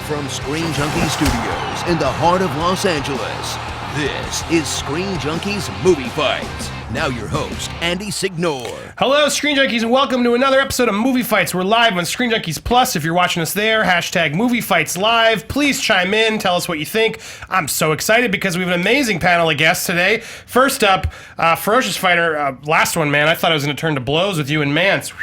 From Screen Junkies Studios in the heart of Los Angeles, this is Screen Junkies Movie Fights. Now your host, Andy Signore. Hello, Screen Junkies, and welcome to another episode of Movie Fights. We're live on Screen Junkies Plus. If you're watching us there, hashtag Movie Fights Live. Please chime in, tell us what you think. I'm so excited because we have an amazing panel of guests today. First up, Ferocious Fighter, last one, man. I thought I was going to turn to blows with you and Mance.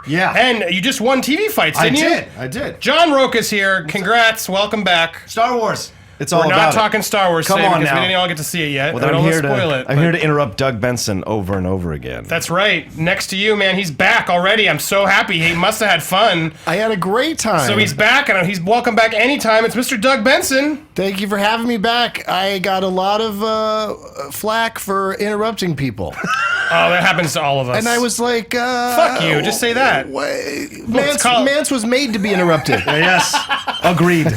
Yeah. And you just won TV fights, didn't you? I did. John Rocha's here. Congrats. Welcome back. Star Wars. It's all We're about not it. talking Star Wars Come today on because now. we didn't all get to see it yet. Well, I don't I'm want here to spoil it. I'm here to interrupt Doug Benson over and over again. That's right. Next to you, man. He's back already. I'm so happy. He must have had fun. I had a great time. So he's back, and he's welcome back anytime. It's Mr. Doug Benson. Thank you for having me back. I got a lot of flack for interrupting people. Oh, that happens to all of us. And I was like... Fuck you. Just say that. Mance was made to be interrupted. Yes. Agreed.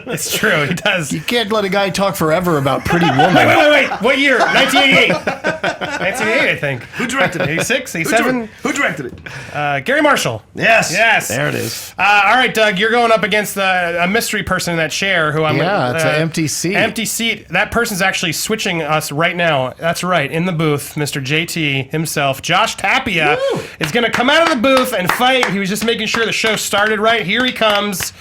It's true. He does. You can't let a guy talk forever about Pretty Woman. Wait. What year? 1988. 1988, I think. Who directed it? 86, 87? Who directed it? Gary Marshall. Yes. Yes. There it is. All right, Doug, you're going up against a mystery person in that chair who I'm... Yeah, it's an empty seat. Empty seat. That person's actually switching us right now. That's right. In the booth, Mr. JT himself, Josh Tapia, is going to come out of the booth and fight. He was just making sure the show started right. Here he comes.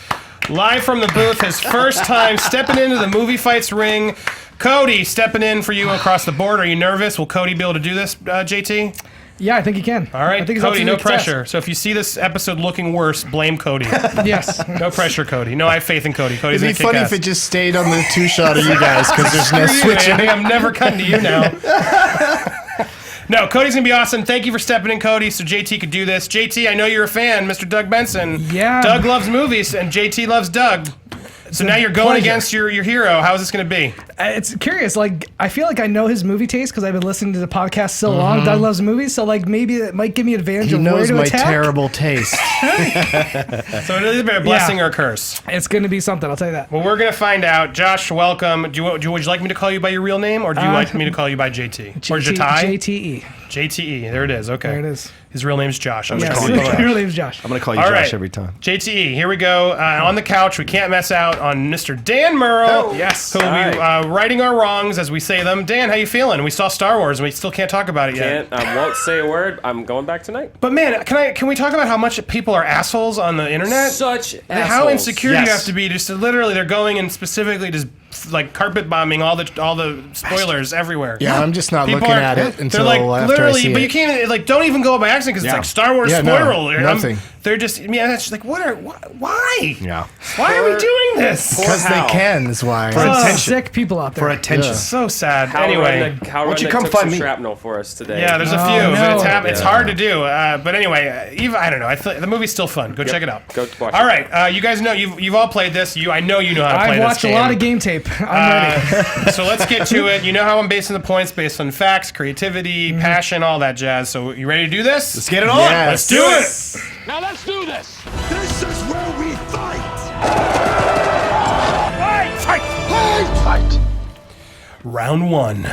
Live from the booth, his first time stepping into the movie fights ring. Cody, stepping in for you across the board. Are you nervous? Will Cody be able to do this, JT? Yeah, I think he can. All right, I think Cody, no pressure. So if you see this episode looking worse, blame Cody. Yes. No pressure, Cody. No, I have faith in Cody. Cody's It'd be gonna kick funny ass. if it just stayed on the two-shot of you guys, because there's no Screw you, switching. Andy. I'm never cutting to you now. No, Cody's going to be awesome. Thank you for stepping in, Cody, so JT could do this. JT, I know you're a fan, Mr. Doug Benson. Yeah. Doug loves movies, and JT loves Doug. So now you're going against your hero. How is this going to be? It's curious. Like, I feel like I know his movie taste because I've been listening to the podcast so long. Doug loves movies, so like maybe it might give me an advantage He of where knows to my attack. terrible taste. So it'll either be a blessing or a curse. It's going to be something, I'll tell you that. Well, we're going to find out. Josh, welcome. Would you like me to call you by your real name, or do you like me to call you by JT? Or Jatai? JTE. JTE. There it is. Okay. There it is. His real name's Josh. I'm Yes, just calling him Josh. your name's Josh. I'm going to call you All Josh right. every time. JTE, here we go. On the couch, we can't mess out on Mr. Dan Murrell. Yes. Who will be righting our wrongs as we say them. Dan, how you feeling? We saw Star Wars and we still can't talk about it yet. Won't say a word. I'm going back tonight. But man, can we talk about how much people are assholes on the internet? Such And assholes. how insecure you Yes. have to be just to literally they're going and specifically just like carpet bombing all the spoilers everywhere. Yeah, I'm just not People looking are- at it they're until like after literally, I see but it. you can't like don't even go by accident because it's Yeah. like Star Wars Yeah, no, spoiler. nothing. They're just it's just like why? Yeah. Why are we doing this? Because they Hal. can, is why. Sick people out there. For attention. Yeah. So sad. How Anyway. Redneck don't you took come some find me? shrapnel for us today. Yeah, there's a Oh, few, no. but it's hard to do. But anyway, I don't know. I feel the movie's still fun. Go check it out. Go watch All it. right, you guys know you've all played this. I know you know how to play I've this watched a game. lot of game tape. I'm ready. So let's get to it. You know how I'm basing the points based on facts, creativity, passion, all that jazz. So you ready to do this? Let's get it on. Yes. Let's do it. Now let's do this! This is where we fight! Fight! Round one.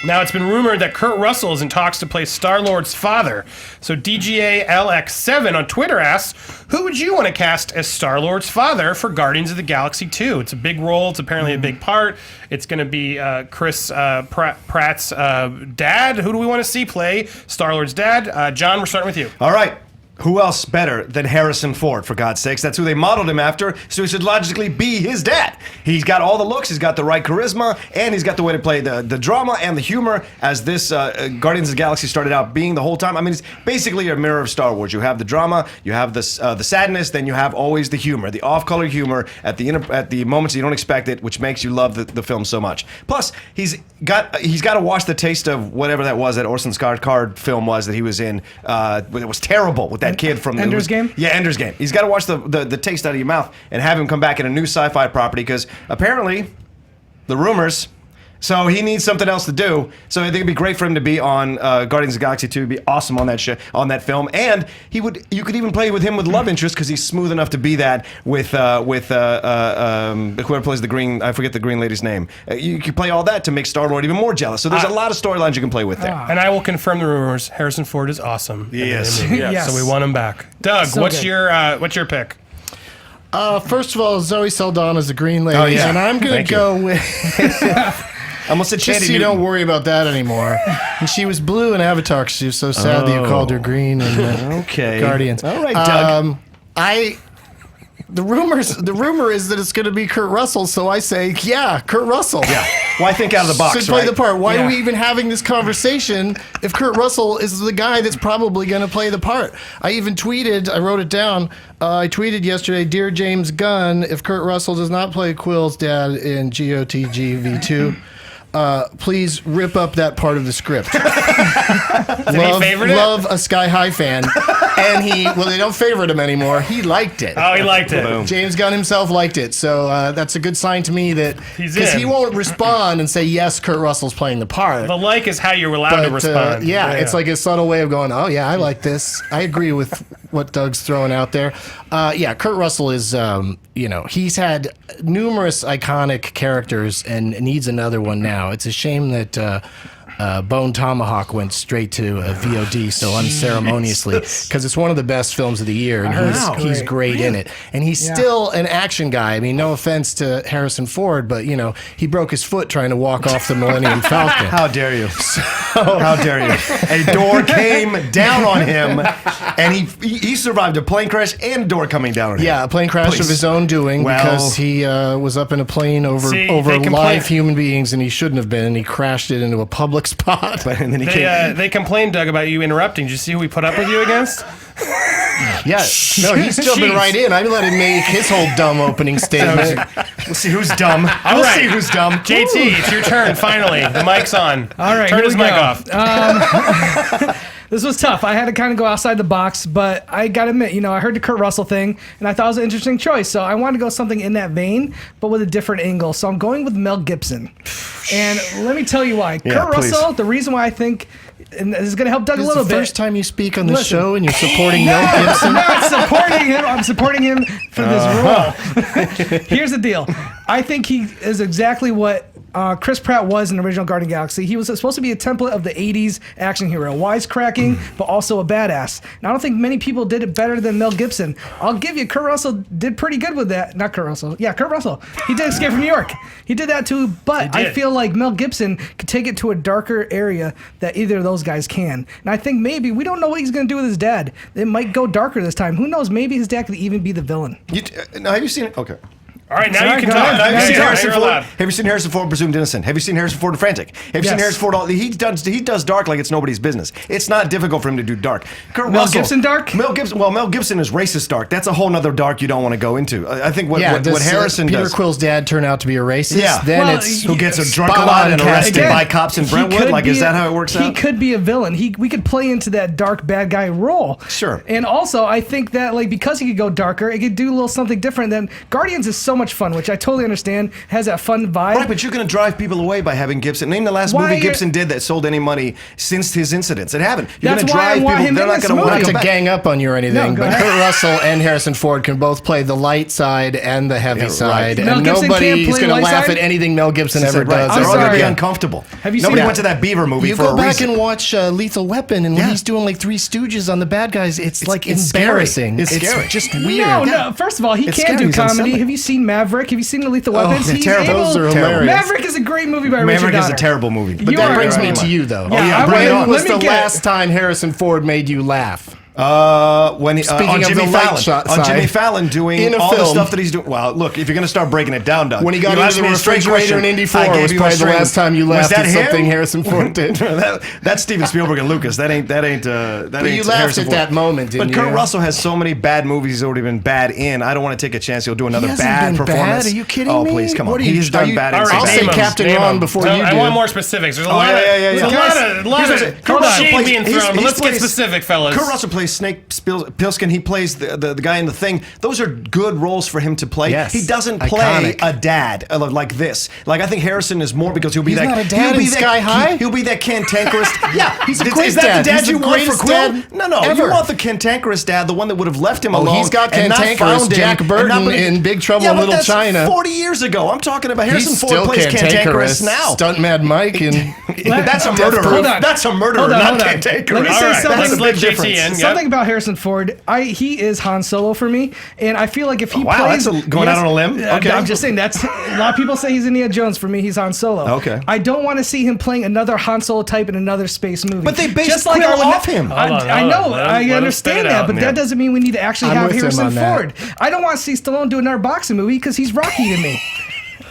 Now, it's been rumored that Kurt Russell is in talks to play Star-Lord's father. So DGA LX7 on Twitter asks, who would you want to cast as Star-Lord's father for Guardians of the Galaxy 2? It's a big role. It's apparently a big part. It's going to be Chris Pratt's dad. Who do we want to see play Star-Lord's dad? John, we're starting with you. All right. Who else better than Harrison Ford, for God's sakes? That's who they modeled him after, so he should logically be his dad. He's got all the looks, he's got the right charisma, and he's got the way to play the drama and the humor, as this Guardians of the Galaxy started out being the whole time. I mean, it's basically a mirror of Star Wars. You have the drama, you have the sadness, then you have always the humor, the off-color humor at the moments you don't expect it, which makes you love the film so much. Plus, he's got to wash the taste of whatever that was that Orson Scott Card film was that he was in. It was terrible with that kid from Ender's Game? Yeah, Ender's Game. He's got to wash the taste out of your mouth and have him come back in a new sci-fi property because apparently the rumors. So he needs something else to do. So I think it'd be great for him to be on Guardians of the Galaxy 2. It'd be awesome on that film. And you could even play with him with love interest because he's smooth enough to be that with whoever plays the green. I forget the green lady's name. You could play all that to make Star-Lord even more jealous. So there's a lot of storylines you can play with there. And I will confirm the rumors. Harrison Ford is awesome. Yes. in the movie. Yes. So we want him back. Doug, So what's good. your pick? First of all, Zoe Saldana's the Green Lady, Oh, yeah. and I'm going Thank to you. go with... I almost said Just Channing so you Newton. don't worry about that anymore. And she was blue in Avatar. She was so sad that you called her green in Okay. Guardians. All right, Doug. The rumor is that it's going to be Kurt Russell, so I say, yeah, Kurt Russell. Yeah. Why think out of the box, Should play right? the part. Why Yeah. are we even having this conversation if Kurt Russell is the guy that's probably going to play the part? I even tweeted, I wrote it down. I tweeted yesterday, Dear James Gunn, if Kurt Russell does not play Quill's dad in GOTG V2, please rip up that part of the script. Love a Sky High fan. And they don't favorite him anymore. He liked it. Oh, he liked it. Boom. James Gunn himself liked it. So that's a good sign to me that He's because he in. won't respond and say, yes, Kurt Russell's playing the part. The like is how you're allowed to respond. It's like a subtle way of going, oh, yeah, I like this. I agree with what Doug's throwing out there. Kurt Russell is, he's had numerous iconic characters and needs another one now. It's a shame that Bone Tomahawk went straight to a VOD so unceremoniously because it's one of the best films of the year and he's great in it. And he's still an action guy. I mean, no offense to Harrison Ford, but, he broke his foot trying to walk off the Millennium Falcon. How dare you? How dare you? A door came down on him, and he survived a plane crash and a door coming down on him. Yeah, a plane crash of his own doing because he was up in a plane over live human beings and he shouldn't have been, and he crashed it into a public spot. And then he They complained, Doug, about you interrupting. Did you see who we put up with you against? Yeah, no, he's still been right in. I let him make his whole dumb opening statement. We'll see who's dumb. All We'll right. see who's dumb. JT, it's your turn, finally. The mic's on. All right, Turn here his we mic go. off. This was tough. I had to kind of go outside the box, but I got to admit, I heard the Kurt Russell thing, and I thought it was an interesting choice. So I wanted to go something in that vein, but with a different angle. So I'm going with Mel Gibson. And let me tell you why. Yeah, Kurt please. Russell, the reason why I think, and this is going to help Doug This a is little the bit. first time you speak on the Listen. show and you're supporting Mel Gibson. I'm not supporting him. I'm supporting him for this role. Here's the deal. I think he is exactly what Chris Pratt was in the original Guardian of the Galaxy. He was supposed to be a template of the 80s action hero, wisecracking, but also a badass. And I don't think many people did it better than Mel Gibson. I'll give you, Kurt Russell did pretty good with that. Not Kurt Russell. Yeah, Kurt Russell. He did Escape from New York. He did that too, but I feel like Mel Gibson could take it to a darker area that either of those guys can. And I think maybe, we don't know what he's going to do with his dad. It might go darker this time. Who knows? Maybe his dad could even be the villain. Now, have you seen it? Okay. All right, now Sorry, you can go talk. ahead. Doug. Have you seen Yeah, Harrison you're Ford? allowed. Have you seen Harrison Ford Presumed Innocent? Have you seen Harrison Ford Frantic? Have you seen Yes. Harrison Ford? He does dark like it's nobody's business. It's not difficult for him to do dark. Kurt Mel Russell, Gibson dark? Mel Gibson is racist dark. That's a whole nother dark you don't want to go into. I think what does Harrison Peter does. Quill's dad turn out to be a racist? Yeah. Then Well, it's Who gets drunk a spot lot on and casting. arrested by cops in He Brentwood? could Like, be is that how it works out? He could be a villain. We could play into that dark bad guy role. Sure. And also, I think that because he could go darker, it could do a little something different. Than Guardians is so much fun, which I totally understand. Has that fun vibe. Right, but you're going to drive people away by having Gibson. Name the last Why movie are- Gibson did that sold any money since his incidents. It haven't. You're That's going to why I drive want people. him They're in not this going to want movie. to Not come to back. gang up on you or anything, No, go but ahead. Kurt Russell and Harrison Ford can both play the light side and the heavy side, Mel and Gibson nobody can't is play going to light laugh side? at anything Mel Gibson ever Right. does. They're I'm all going to sorry. be uncomfortable. Have you Nobody seen went to that Beaver movie You for go a back reason. and watch Lethal Weapon, and when he's doing like Three Stooges on the bad guys, it's like it's scary. embarrassing. It's scary. just weird. No. First of all, he It's can scary. do He's comedy. unsettling. Have you seen Maverick? Have you seen the Lethal Weapons? they're He's terrible. able- Those are hilarious. Maverick is a great movie by Richard Maverick is a Donner. terrible movie. But You that are brings me right. to you, though. Yeah, bring it When on. was Let me the get- last time Harrison Ford made you laugh? When he, Speaking on of Jimmy the light Fallon, shot on Jimmy side. Fallon doing In a all the film. stuff that he's doing. Well, look, if you're going to start breaking it down, Doug, When he got you into asked the me a straight refrigerator question. in Indy 4 I gave was you a probably the straight- last time you Was laughed that at him? something Harrison Ford did. That's Steven Spielberg and Lucas. That ain't. But you laughed at that moment, didn't But Kurt you? Russell has so many bad movies he's already been bad in. I don't want to take a chance he'll do another hasn't bad been performance. bad. Are you kidding oh, me? please, come on. What are you- He's done are you- bad. All in right, I'll some say name bad- 'em. Captain Name Ron 'em. before No, you I do. want more specifics. There's a Oh, lot yeah, of, yeah, yeah, there's yeah. a lot of Kurt hold Russell on. plays- Being he's- thrown, but he's let's get plays- specific, fellas. Kurt Russell plays Snake Plissken. He plays the guy in The Thing. Those are good roles for him to play. Yes. He doesn't play Iconic. a dad like this. Like, I think Harrison is more because he'll be He's that. not a dad he'll be in that, Sky High? He'll be that cantankerous. Yeah, He's a Is great that dad. the dad He's you the want for greatest Quill? dad No, ever. you want the cantankerous dad, the one that would have left him alone. he's got and not cantankerous found him Jack and Burton not been- in Big Trouble Yeah, in but Little that's China. 40 years ago. I'm talking about Harrison He's Ford still plays cantankerous cantankerous now. Stunt Mad Mike and That's a Hold murderer. on. That's a murderer, Hold on, not hold on. cantankerous. Let me All say right, something. let's That's a let big JT difference. in. Something something about Harrison Ford. He is Han Solo for me, and I feel like if he Wow, plays, that's going out on a limb. Okay. I'm just saying that's a lot of people say he's Indiana Jones. For me, he's Han Solo. Okay. I don't want to see him playing another Han Solo type in another space movie. But they based just like Quill our off him. I know. I understand that, but Yeah. that doesn't mean we need to actually I'm have with him Harrison on that. Ford. I don't want to see Stallone do another boxing movie because he's Rocky to me.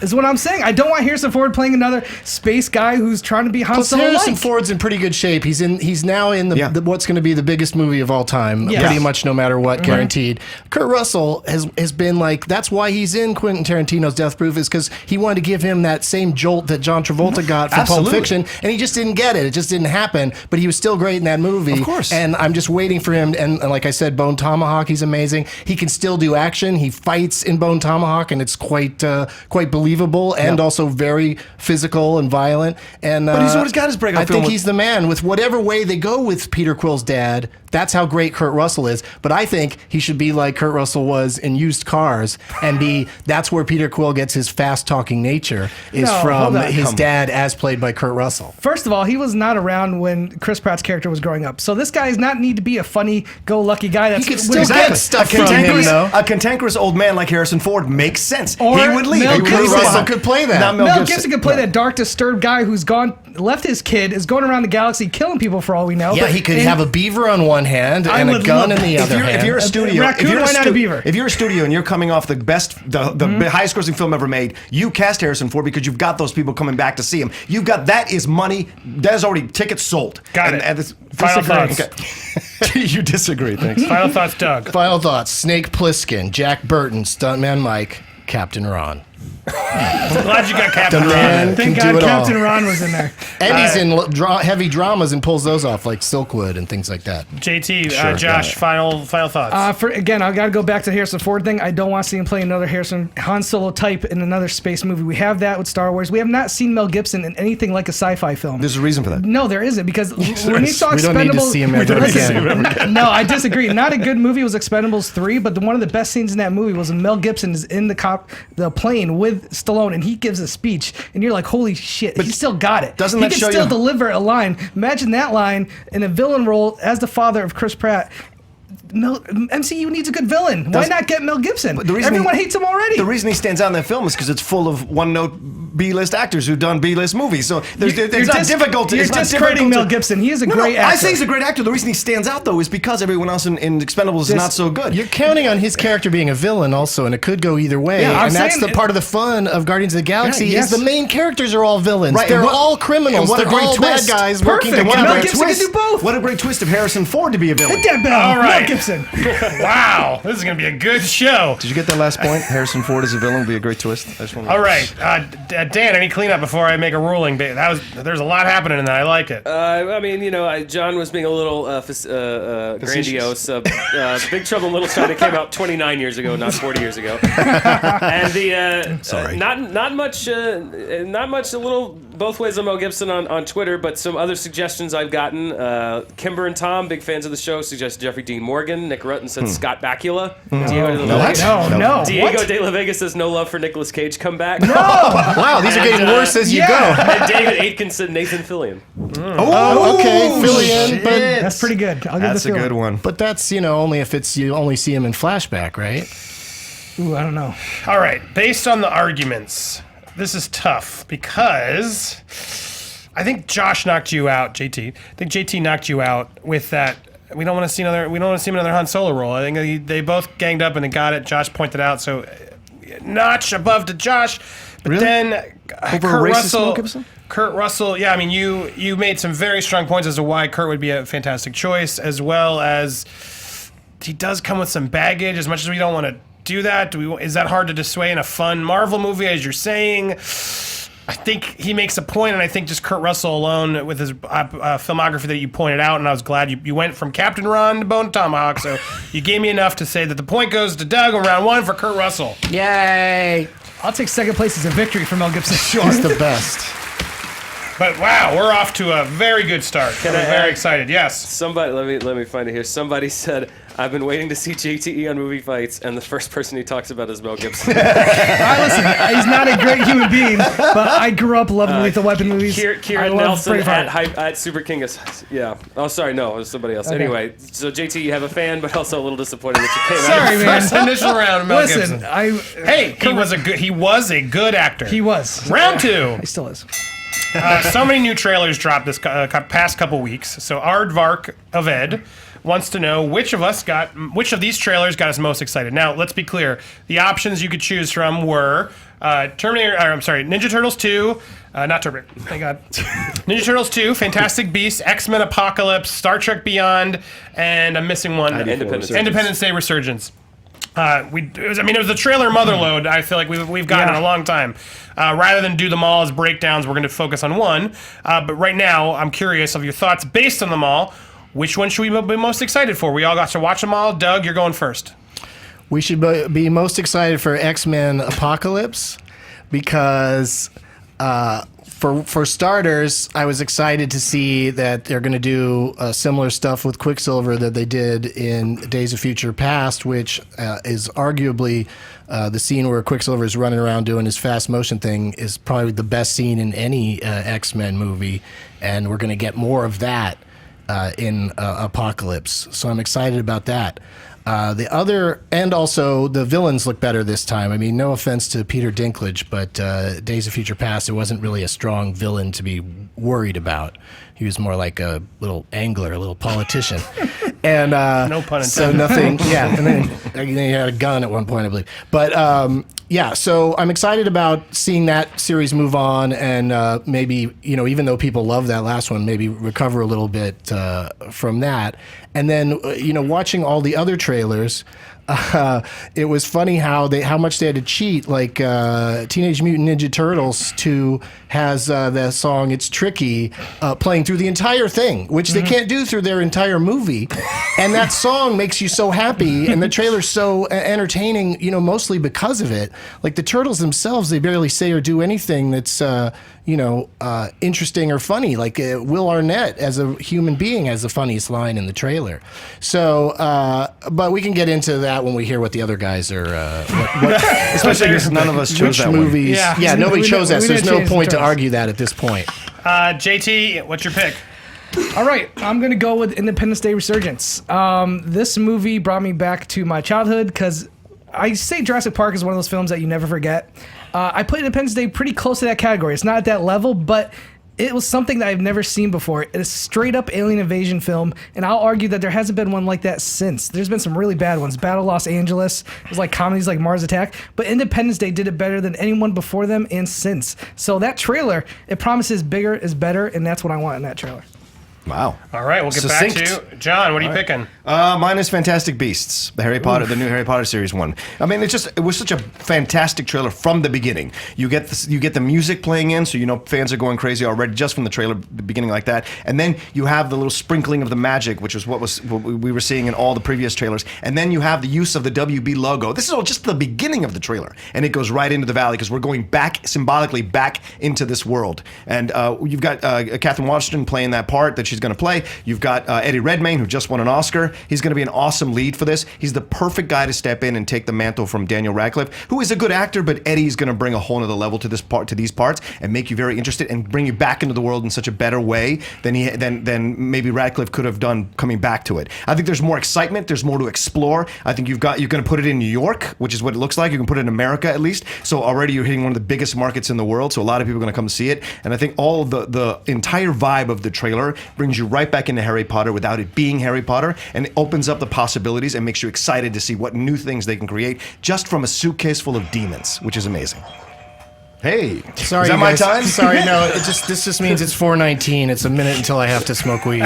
Is what I'm saying. I don't want Harrison Ford playing another space guy who's trying to be Han Plus, Solo. Harrison Ford's in pretty good shape. He's now in the what's going to be the biggest movie of all time, Yes. pretty much no matter what, guaranteed. Kurt Russell has been like, that's why he's in Quentin Tarantino's Death Proof, is because he wanted to give him that same jolt that John Travolta got for Pulp Absolutely. Fiction, and he just didn't get it. It just didn't happen. But he was still great in that movie. Of course. And I'm just waiting for him. And like I said, Bone Tomahawk, he's amazing. He can still do action. He fights in Bone Tomahawk, and it's quite believable and also very physical and violent. And But he's always got his breakout I film think with- he's the man with whatever way they go with Peter Quill's dad. That's how great Kurt Russell is. But I think he should be like Kurt Russell was in Used Cars and that's where Peter Quill gets his fast talking nature is No, from hold on. his dad as played by Kurt Russell. First of all, he was not around when Chris Pratt's character was growing up. So this guy does not need to be a funny-go-lucky guy. That's could still get stuff from him, though. A cantankerous old man like Harrison Ford makes sense. Or he would leave. Mel He would Gibson. leave Russell behind. could play that. Not Mel Gibson could play that dark, disturbed guy who's left his kid, is going around the galaxy killing people for all we know. Yeah, he could have a beaver on one hand and a gun in the other hand. If you're a studio, raccoon, why not a beaver? If you're a studio and you're coming off the highest grossing film ever made, you cast Harrison Ford because you've got those people coming back to see him. You've got that is money. That is already tickets sold. Got it. Final Disagree. thoughts. Okay. You disagree. Thanks. Final thoughts, Doug. Final thoughts: Snake Plissken, Jack Burton, Stuntman Mike, Captain Ron. Glad you got Captain Man Ron. Thank can do God it Captain all. Ron was in there. And he's in heavy dramas and pulls those off, like Silkwood and things like that. JT, Sure, Josh, final thoughts. Again, I got to go back to the Harrison Ford thing. I don't want to see him play another Han Solo type in another space movie. We have that with Star Wars. We have not seen Mel Gibson in anything like a sci-fi film. There's a reason for that. No, there isn't, because when he saw We don't need to Expendables, see him ever again. No, I disagree. Not a good movie was Expendables 3, but one of the best scenes in that movie was when Mel Gibson is in the plane with Stallone, and he gives a speech, and you're like, holy shit, he still got it. doesn't he that can show still you- deliver a line. Imagine that line in a villain role as the father of Chris Pratt. MCU needs a good villain. Why not get Mel Gibson? the reason Everyone he- hates him already. The reason he stands out in that film is because it's full of one-note B-list actors who've done B-list movies. So it's not difficult. You're It's not discrediting difficult Mel to- Gibson. He is a No, great actor. I say he's a great actor. The reason he stands out, though, is because everyone else in Expendables is not so good. You're counting on his character being a villain also, and it could go either way. Yeah, I'm and that's saying the part of the fun of Guardians of the Galaxy Yeah, yes. is the main characters are all villains. Right, They're and what- all criminals. and what a They're great all twist. bad guys Perfect. working What a Mel great Gibson can twist. do both. What a great twist of Harrison Ford to be a villain. Hit that bell. All right. Mel Gibson. Wow, this is going to be a good show. Did you get that last point? Harrison Ford as a villain would be a great twist. I just wanted to- All right, Dan, any cleanup before I make a ruling? There's a lot happening in that. I like it. I mean, John was being a little grandiose. Big Trouble in Little China came out 29 years ago, not 40 years ago. And Sorry. not much. A little both ways of Mel Gibson on Twitter, but some other suggestions I've gotten. Kimber and Tom, big fans of the show, suggest Jeffrey Dean Morgan. Nick Rutten said Scott Bakula. Diego de la Vega. No. Diego What? de la Vega says no love for Nicolas Cage. Come back. Wow, these are getting worse as you go. And David Aitken said Nathan Fillion. Oh, okay, Fillion, but That's pretty good. I'll give That's the a feeling. good one. but that's only if it's you only see him in flashback, right? Ooh, I don't know. All right, based on the arguments, this is tough because I think Josh knocked you out, JT. I think JT knocked you out with that. We don't want to see another. We don't want to see him in another Han Solo role. I think they both ganged up and they got it. Josh pointed out, so notch above to Josh. But Really? then Over Kurt racist Russell. Mel Gibson? Kurt Russell. Yeah, I mean, you made some very strong points as to why Kurt would be a fantastic choice, as well as he does come with some baggage. As much as we don't want to do that, is that hard to dissuade in a fun Marvel movie, as you're saying? I think he makes a point, and I think just Kurt Russell alone with his filmography that you pointed out, and I was glad you went from Captain Ron to Bone Tomahawk, so you gave me enough to say that the point goes to Doug on round one for Kurt Russell. Yay! I'll take second place as a victory for Mel Gibson. He's the best. But wow, we're off to a very good start. I'm very excited. Yes. Somebody, let me find it here. Somebody said, I've been waiting to see JTE on Movie Fights, and the first person he talks about is Mel Gibson. Listen, he's not a great human being, but I grew up loving Lethal Weapon movies. Kieran Nelson at Super King is, yeah. Oh, sorry, no, it was somebody else. Okay. Anyway, so JT, you have a fan, but also a little disappointed that you came Sorry, out. man. First initial round, Mel Listen, Gibson. He was a good actor. He was. Round 2. He still is. So many new trailers dropped this past couple weeks. So Aardvark of Ed wants to know which of these trailers got us most excited. Now, let's be clear. The options you could choose from were Ninja Turtles 2, not Terminator, thank God. Ninja Turtles 2, Fantastic Beasts, X-Men Apocalypse, Star Trek Beyond, and I'm missing one. Independence Day Resurgence. It was a trailer motherload. I feel like we've gotten in a long time. Rather than do them all as breakdowns, we're going to focus on one. But right now, I'm curious of your thoughts based on them all. Which one should we be most excited for? We all got to watch them all. Doug, you're going first. We should be most excited for X-Men Apocalypse because, for starters, I was excited to see that they're going to do similar stuff with Quicksilver that they did in Days of Future Past, which is arguably the scene where Quicksilver is running around doing his fast motion thing is probably the best scene in any X-Men movie, and we're going to get more of that in Apocalypse. So I'm excited about that. And also the villains look better this time. I mean, no offense to Peter Dinklage, but Days of Future Past, it wasn't really a strong villain to be worried about. He was more like a little angler, a little politician. And no pun intended. So nothing, yeah. And then he had a gun at one point, I believe. But yeah, so I'm excited about seeing that series move on and maybe, even though people love that last one, maybe recover a little bit from that. And then, watching all the other trailers, it was funny how much they had to cheat. Like Teenage Mutant Ninja Turtles 2 has the song "It's Tricky" playing through the entire thing, which they can't do through their entire movie. And that song makes you so happy, and the trailer's so entertaining. Mostly because of it. Like the turtles themselves, they barely say or do anything that's interesting or funny. Like Will Arnett as a human being has the funniest line in the trailer. So, but we can get into that when we hear what the other guys are. Especially because none of us chose that movies. one. Yeah, nobody chose that, so there's no point to turtles. argue that at this point. JT, what's your pick? All right, I'm going to go with Independence Day Resurgence. This movie brought me back to my childhood because I say Jurassic Park is one of those films that you never forget. I put Independence Day pretty close to that category. It's not at that level, but it was something that I've never seen before. It's a straight-up alien invasion film, and I'll argue that there hasn't been one like that since. There's been some really bad ones. Battle Los Angeles. There's like comedies like Mars Attack, but Independence Day did it better than anyone before them and since. So that trailer, it promises bigger is better, and that's what I want in that trailer. Wow. All right, we'll get Succinct. back to you. John, what are you picking? Mine is Fantastic Beasts, the new Harry Potter series one. I mean, it was such a fantastic trailer from the beginning. You get the music playing in, so fans are going crazy already just from the trailer beginning like that. And then you have the little sprinkling of the magic, which is what we were seeing in all the previous trailers. And then you have the use of the WB logo. This is all just the beginning of the trailer, and it goes right into the valley because we're going symbolically back into this world. And you've got Catherine Waterston playing that part that she's going to play. You've got Eddie Redmayne, who just won an Oscar. He's going to be an awesome lead for this. He's the perfect guy to step in and take the mantle from Daniel Radcliffe, who is a good actor, but Eddie's going to bring a whole other level to these parts and make you very interested and bring you back into the world in such a better way than maybe Radcliffe could have done coming back to it. I think there's more excitement. There's more to explore. I think you're going to put it in New York, which is what it looks like. You can put it in America at least. So already you're hitting one of the biggest markets in the world. So a lot of people are going to come see it. And I think all the entire vibe of the trailer brings you right back into Harry Potter without it being Harry Potter, and it opens up the possibilities and makes you excited to see what new things they can create just from a suitcase full of demons, which is amazing. Hey, Sorry, is that you my guys. time? Sorry, no. This just means it's 4:19. It's a minute until I have to smoke weed.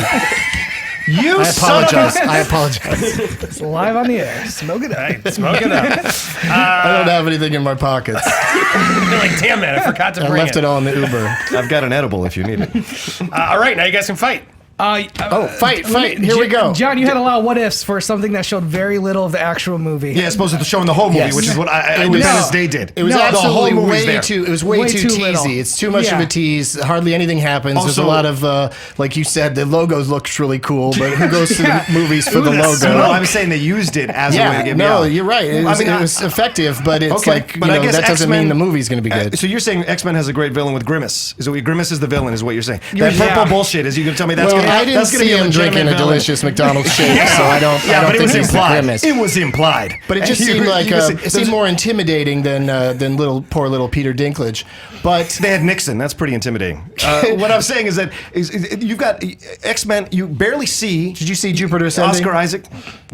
You I apologize. son of I apologize. It's live on the air. Smoke it up. Smoke it up. I don't have anything in my pockets. You're like, damn it, I forgot to I bring left it all in the Uber. I've got an edible if you need it. All right, now you guys can fight. Fight. Here we go. John, you had a lot of what ifs for something that showed very little of the actual movie. Yeah, as opposed to showing the whole movie, Yes. which is what Independence Day did. It was the whole absolutely movie's way there. too. It was way too little. teasy. It's too much of Yeah. a tease. Hardly anything happens. There's a Also- lot of, like you said, the logos look really cool, but who goes to the movies for the logo? No, I'm saying they used it as a way to get me no, out. you're right. It was effective, but it's Okay, like, but I guess that doesn't X-Men- mean the movie's going to be good. So you're saying X-Men has a great villain with Grimace? Grimace is the villain, is what you're saying? Yeah. That purple bullshit. Is you gonna tell me that's Well, gonna? I didn't that's gonna see be a him legitimate drinking a villain? delicious McDonald's shake, so I don't. Yeah, I don't but it think was he's the implied. Grimace. It was implied. But it just You- seemed like you can see- it seemed more intimidating than poor little Peter Dinklage. But They had Nixon. That's pretty intimidating. What I'm saying is that you've got X-Men. You barely see. did you see Jupiter Ascending? Oscar Isaac,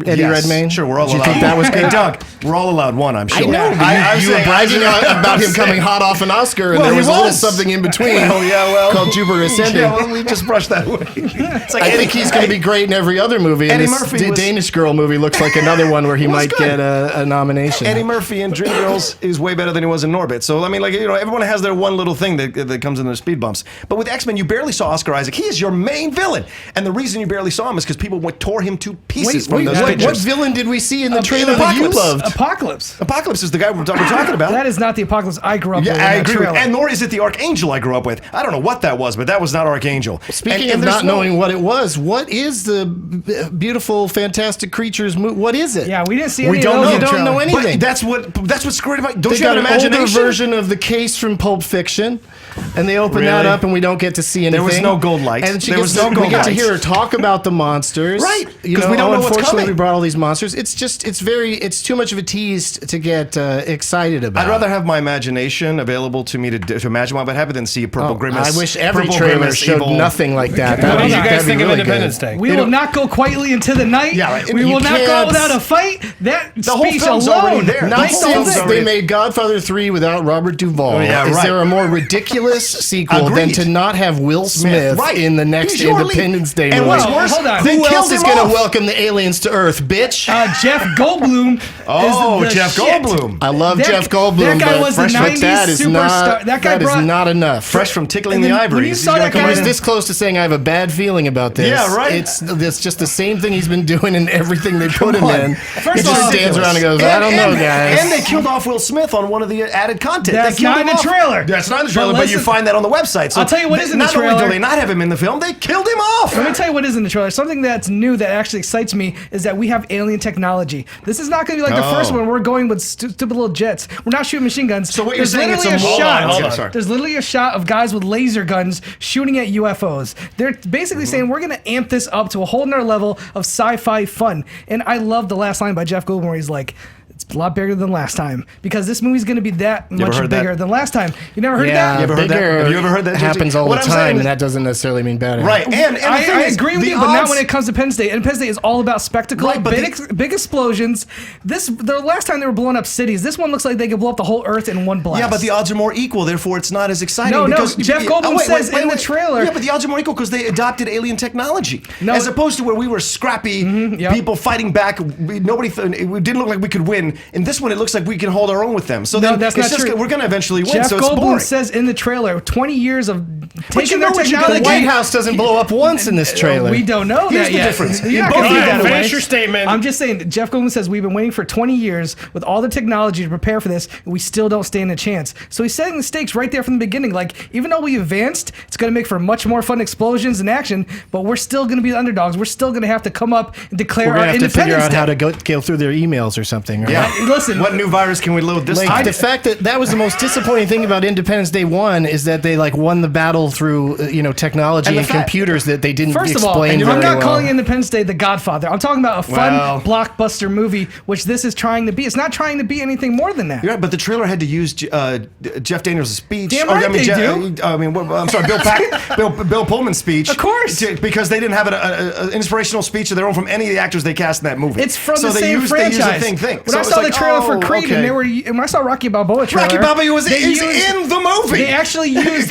Eddie Yes. Redmayne? Sure, we're all Did you allowed. think that was Hey, good? Doug, we're all allowed one. I'm sure. I know, but I'm you were saying- bragging about him I'm coming saying- hot off an Oscar, and Well, there he was a little was. something in between well, called Jupiter Ascending. Yeah, well, we just brushed that away. It's like I think he's going to be great in every other movie. And Eddie this Murphy was- Danish Girl movie looks like another one where he was might good. get a nomination. Eddie Murphy in Dreamgirls is way better than he was in Norbit. So I mean, like, everyone has their one little thing that comes in their speed bumps. But with X-Men, you barely saw Oscar Isaac. He is your main villain, and the reason you barely saw him is because people tore him to pieces from those what pictures. villain did we see in the trailer that you Apocalypse. loved? Apocalypse. Apocalypse is the guy we're talking about. That is not the Apocalypse I grew up with. Yeah, I in that agree. trailer. And nor is it the Archangel I grew up with. I don't know what that was, but that was not Archangel. Speaking And of there's not knowing what it was, what is the beautiful, fantastic creatures movie? What is it? Yeah, we didn't see any We of don't those know. in the You don't know trailer. anything. But that's what's screwed about. Don't They you have got an an older imagination? version of the case from Pulp Fiction, and they open that Really? up, and we don't get to see anything. There was no gold light. And she There gets was no to, gold we get to light. hear her talk about the monsters, Right, You 'cause know, we don't know what's unfortunately, coming. we brought all these monsters. It's too much of a tease to get excited about. I'd rather have my imagination available to me to imagine what would happen than see a purple grimace. I wish every purple trailer grimace showed evil. nothing like that. What did you That'd guys be think of really Independence good. Day? We will not go quietly into the night. Yeah, right. We You will not go out can't- without a fight. That The whole speech film's alone. already there. Not The whole film's since already- they made Godfather 3 without Robert Duvall. Oh, yeah, Is right. there a more ridiculous sequel than Agreed. to not have Will Smith Right. in the next He's your lead. Independence Day And movie? what's Well, worse, hold on. they Who killed else is him going to off. welcome the aliens to Earth, bitch? Jeff Goldblum. Oh, is the Jeff shit. Goldblum. I love That- Jeff Goldblum, that guy but was the but 90s that is superstar. not, That guy is brought- not enough. Fresh from tickling And the then ivories. when you He's saw gonna that come guy in- He's this close to saying I have a bad feeling about this. Yeah, right. It's just the same thing he's been doing in everything they put him on. in. First he of just all- stands around and goes, I don't know, guys. And they killed off Will Smith on one of the added content. That's They killed not him in the off. trailer. That's not in the But trailer, but you listen- find that on the website. So I'll tell you what is in the not only trailer. do they not have him in the film, they killed him off. Let me tell you what is in the trailer. Something that's new that actually excites me is that we have alien technology. This is not going to be like the first Oh. one. We're going with stupid little jets. We're not shooting machine guns. So what you're There's saying, it's literally a shot. hold on, sorry. There's literally a shot of guys with laser guns shooting at UFOs. They're basically saying we're going to amp this up to a whole nother level of sci-fi fun. And I love the last line by Jeff Goldblum where he's like, it's a lot bigger than last time because this movie's going to be that ever much heard that? bigger than last time. You never heard Yeah, that? You ever heard that? bigger Have you ever heard that, JT? happens all What the I'm saying time, is- and that doesn't necessarily mean better. Right, and the thing I is, agree with the you, but not odds- when it comes to Independence Day. Independence Day is all about spectacle, Right, but big explosions. The last time they were blowing up cities. This one looks like they could blow up the whole Earth in one blast. Yeah, but the odds are more equal, therefore it's not as exciting. No, because Jeff Goldblum says in the trailer- Yeah, but the odds are more equal because they adopted alien technology, No. as opposed to where we were scrappy yep. people fighting back. It didn't look like we could win. In this one, it looks like we can hold our own with them. So No, then that's it's not just true. we're going to eventually win. Jeff so it's Goldblum boring. says in the trailer, 20 years of you taking know their what you technology. gotta The White House doesn't blow up once in this trailer. We don't know Here's that the yet. difference. You're You not both gonna give have that to away. finish your statement. I'm just saying, Jeff Goldblum says we've been waiting for 20 years with all the technology to prepare for this, and we still don't stand a chance. So he's setting the stakes right there from the beginning. Like, even though we advanced, it's going to make for much more fun explosions and action, but we're still going to be the underdogs. We're still going to have to come up and declare We're our gonna have to figure independence out day. how to go through their emails or something. Right? Yeah. Listen, what new virus can we load this Like time? the fact that was the most disappointing thing about Independence Day 1 is that they like won the battle through technology And and, the fact- computers that they didn't First of all, explain I'm very not well. calling Independence Day The Godfather. I'm talking about a fun Well- blockbuster movie, which this is trying to be. It's not trying to be anything more than that. You're right, but the trailer had to use Jeff Daniels' speech. Damn right they do. I'm sorry, Bill Pullman's speech. Of course. Because they didn't have an inspirational speech of their own from any of the actors they cast in that movie. It's from so the they same used, franchise. They used the thing. When So I it's saw like, the trailer for oh, Creed, okay. and when I saw Rocky Balboa trailer, Rocky Balboa was they he's used- in the movie. They actually used.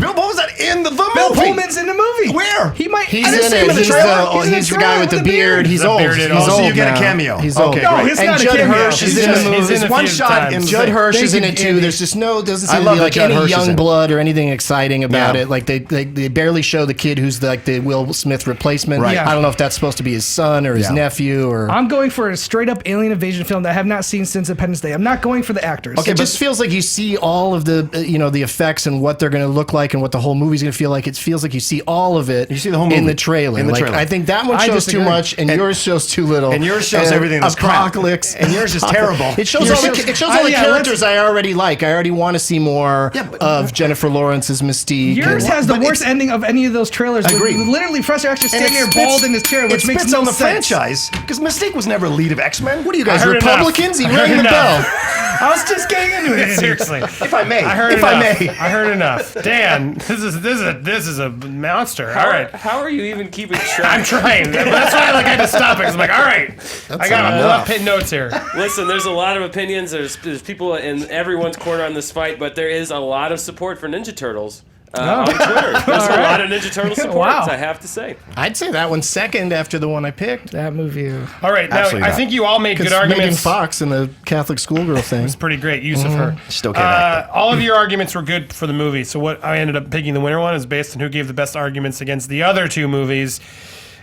Bill What was that in the movie? Bill Pullman's in the movie. Where? He might. He's I didn't in see him it. the trailer. He's the guy with the beard. He's old. bearded He's old. So you old get a now. cameo. He's Okay, old. great. No, he's And not a Judd cameo. Hirsch is He's in the just- movie. he's in a one few shot times. in Judd Hirsch is in Thank it you, too. Andy. There's just doesn't I seem to love be that like Judd any Hirsch is in young it. blood or anything exciting about Yeah. it. Like they barely show the kid who's like the Will Smith replacement. Right. Yeah. I don't know if that's supposed to be his son or his Yeah. nephew or. I'm going for a straight up alien invasion film that I have not seen since Independence Day. I'm not going for the actors. Okay, It just feels like you see all of the the effects and what they're going to look like and what the whole movie's going to feel like. It feels like you see all of it. You see the whole in movie. the trailer. In the Like, trailer. I think that one I shows too disagree. much and yours shows too little. And yours shows everything that's crap. apocalypse. And yours is terrible. It shows Yours all the, shows- it shows all the yeah, characters I already like. I already want to see more Yeah, but- of Jennifer Lawrence's Mystique. Yours and- has the but worst it's- ending of any of those trailers. with Agreed. Literally, Professor X just And standing it there spits- bald in his chair, which it makes spits no on the sense. franchise because Mystique was never lead of X-Men. What do you guys I heard Republicans? enough. He I heard rang the enough. bell. I was just getting into it. Andy. Seriously. If I may, I heard if enough. I may. I heard enough. Dan, this is a monster. All right. How are you even keeping track? I'm trying. That's why I had to stop it because I'm like, all right, I got enough. pin notes here. Listen, there's a lot of opinions. There's people in everyone's corner on this fight, but there is a lot of support for Ninja Turtles on Twitter. There's a lot of Ninja Turtle support, Wow. I have to say. I'd say that one's second after the one I picked. That movie. All right, now Absolutely I not. think you all made good Megan arguments. Fox and the Catholic schoolgirl thing. It's pretty great use of her. Still can't act. All of your arguments were good for the movie. So what I ended up picking the winner one is based on who gave the best arguments against the other two movies.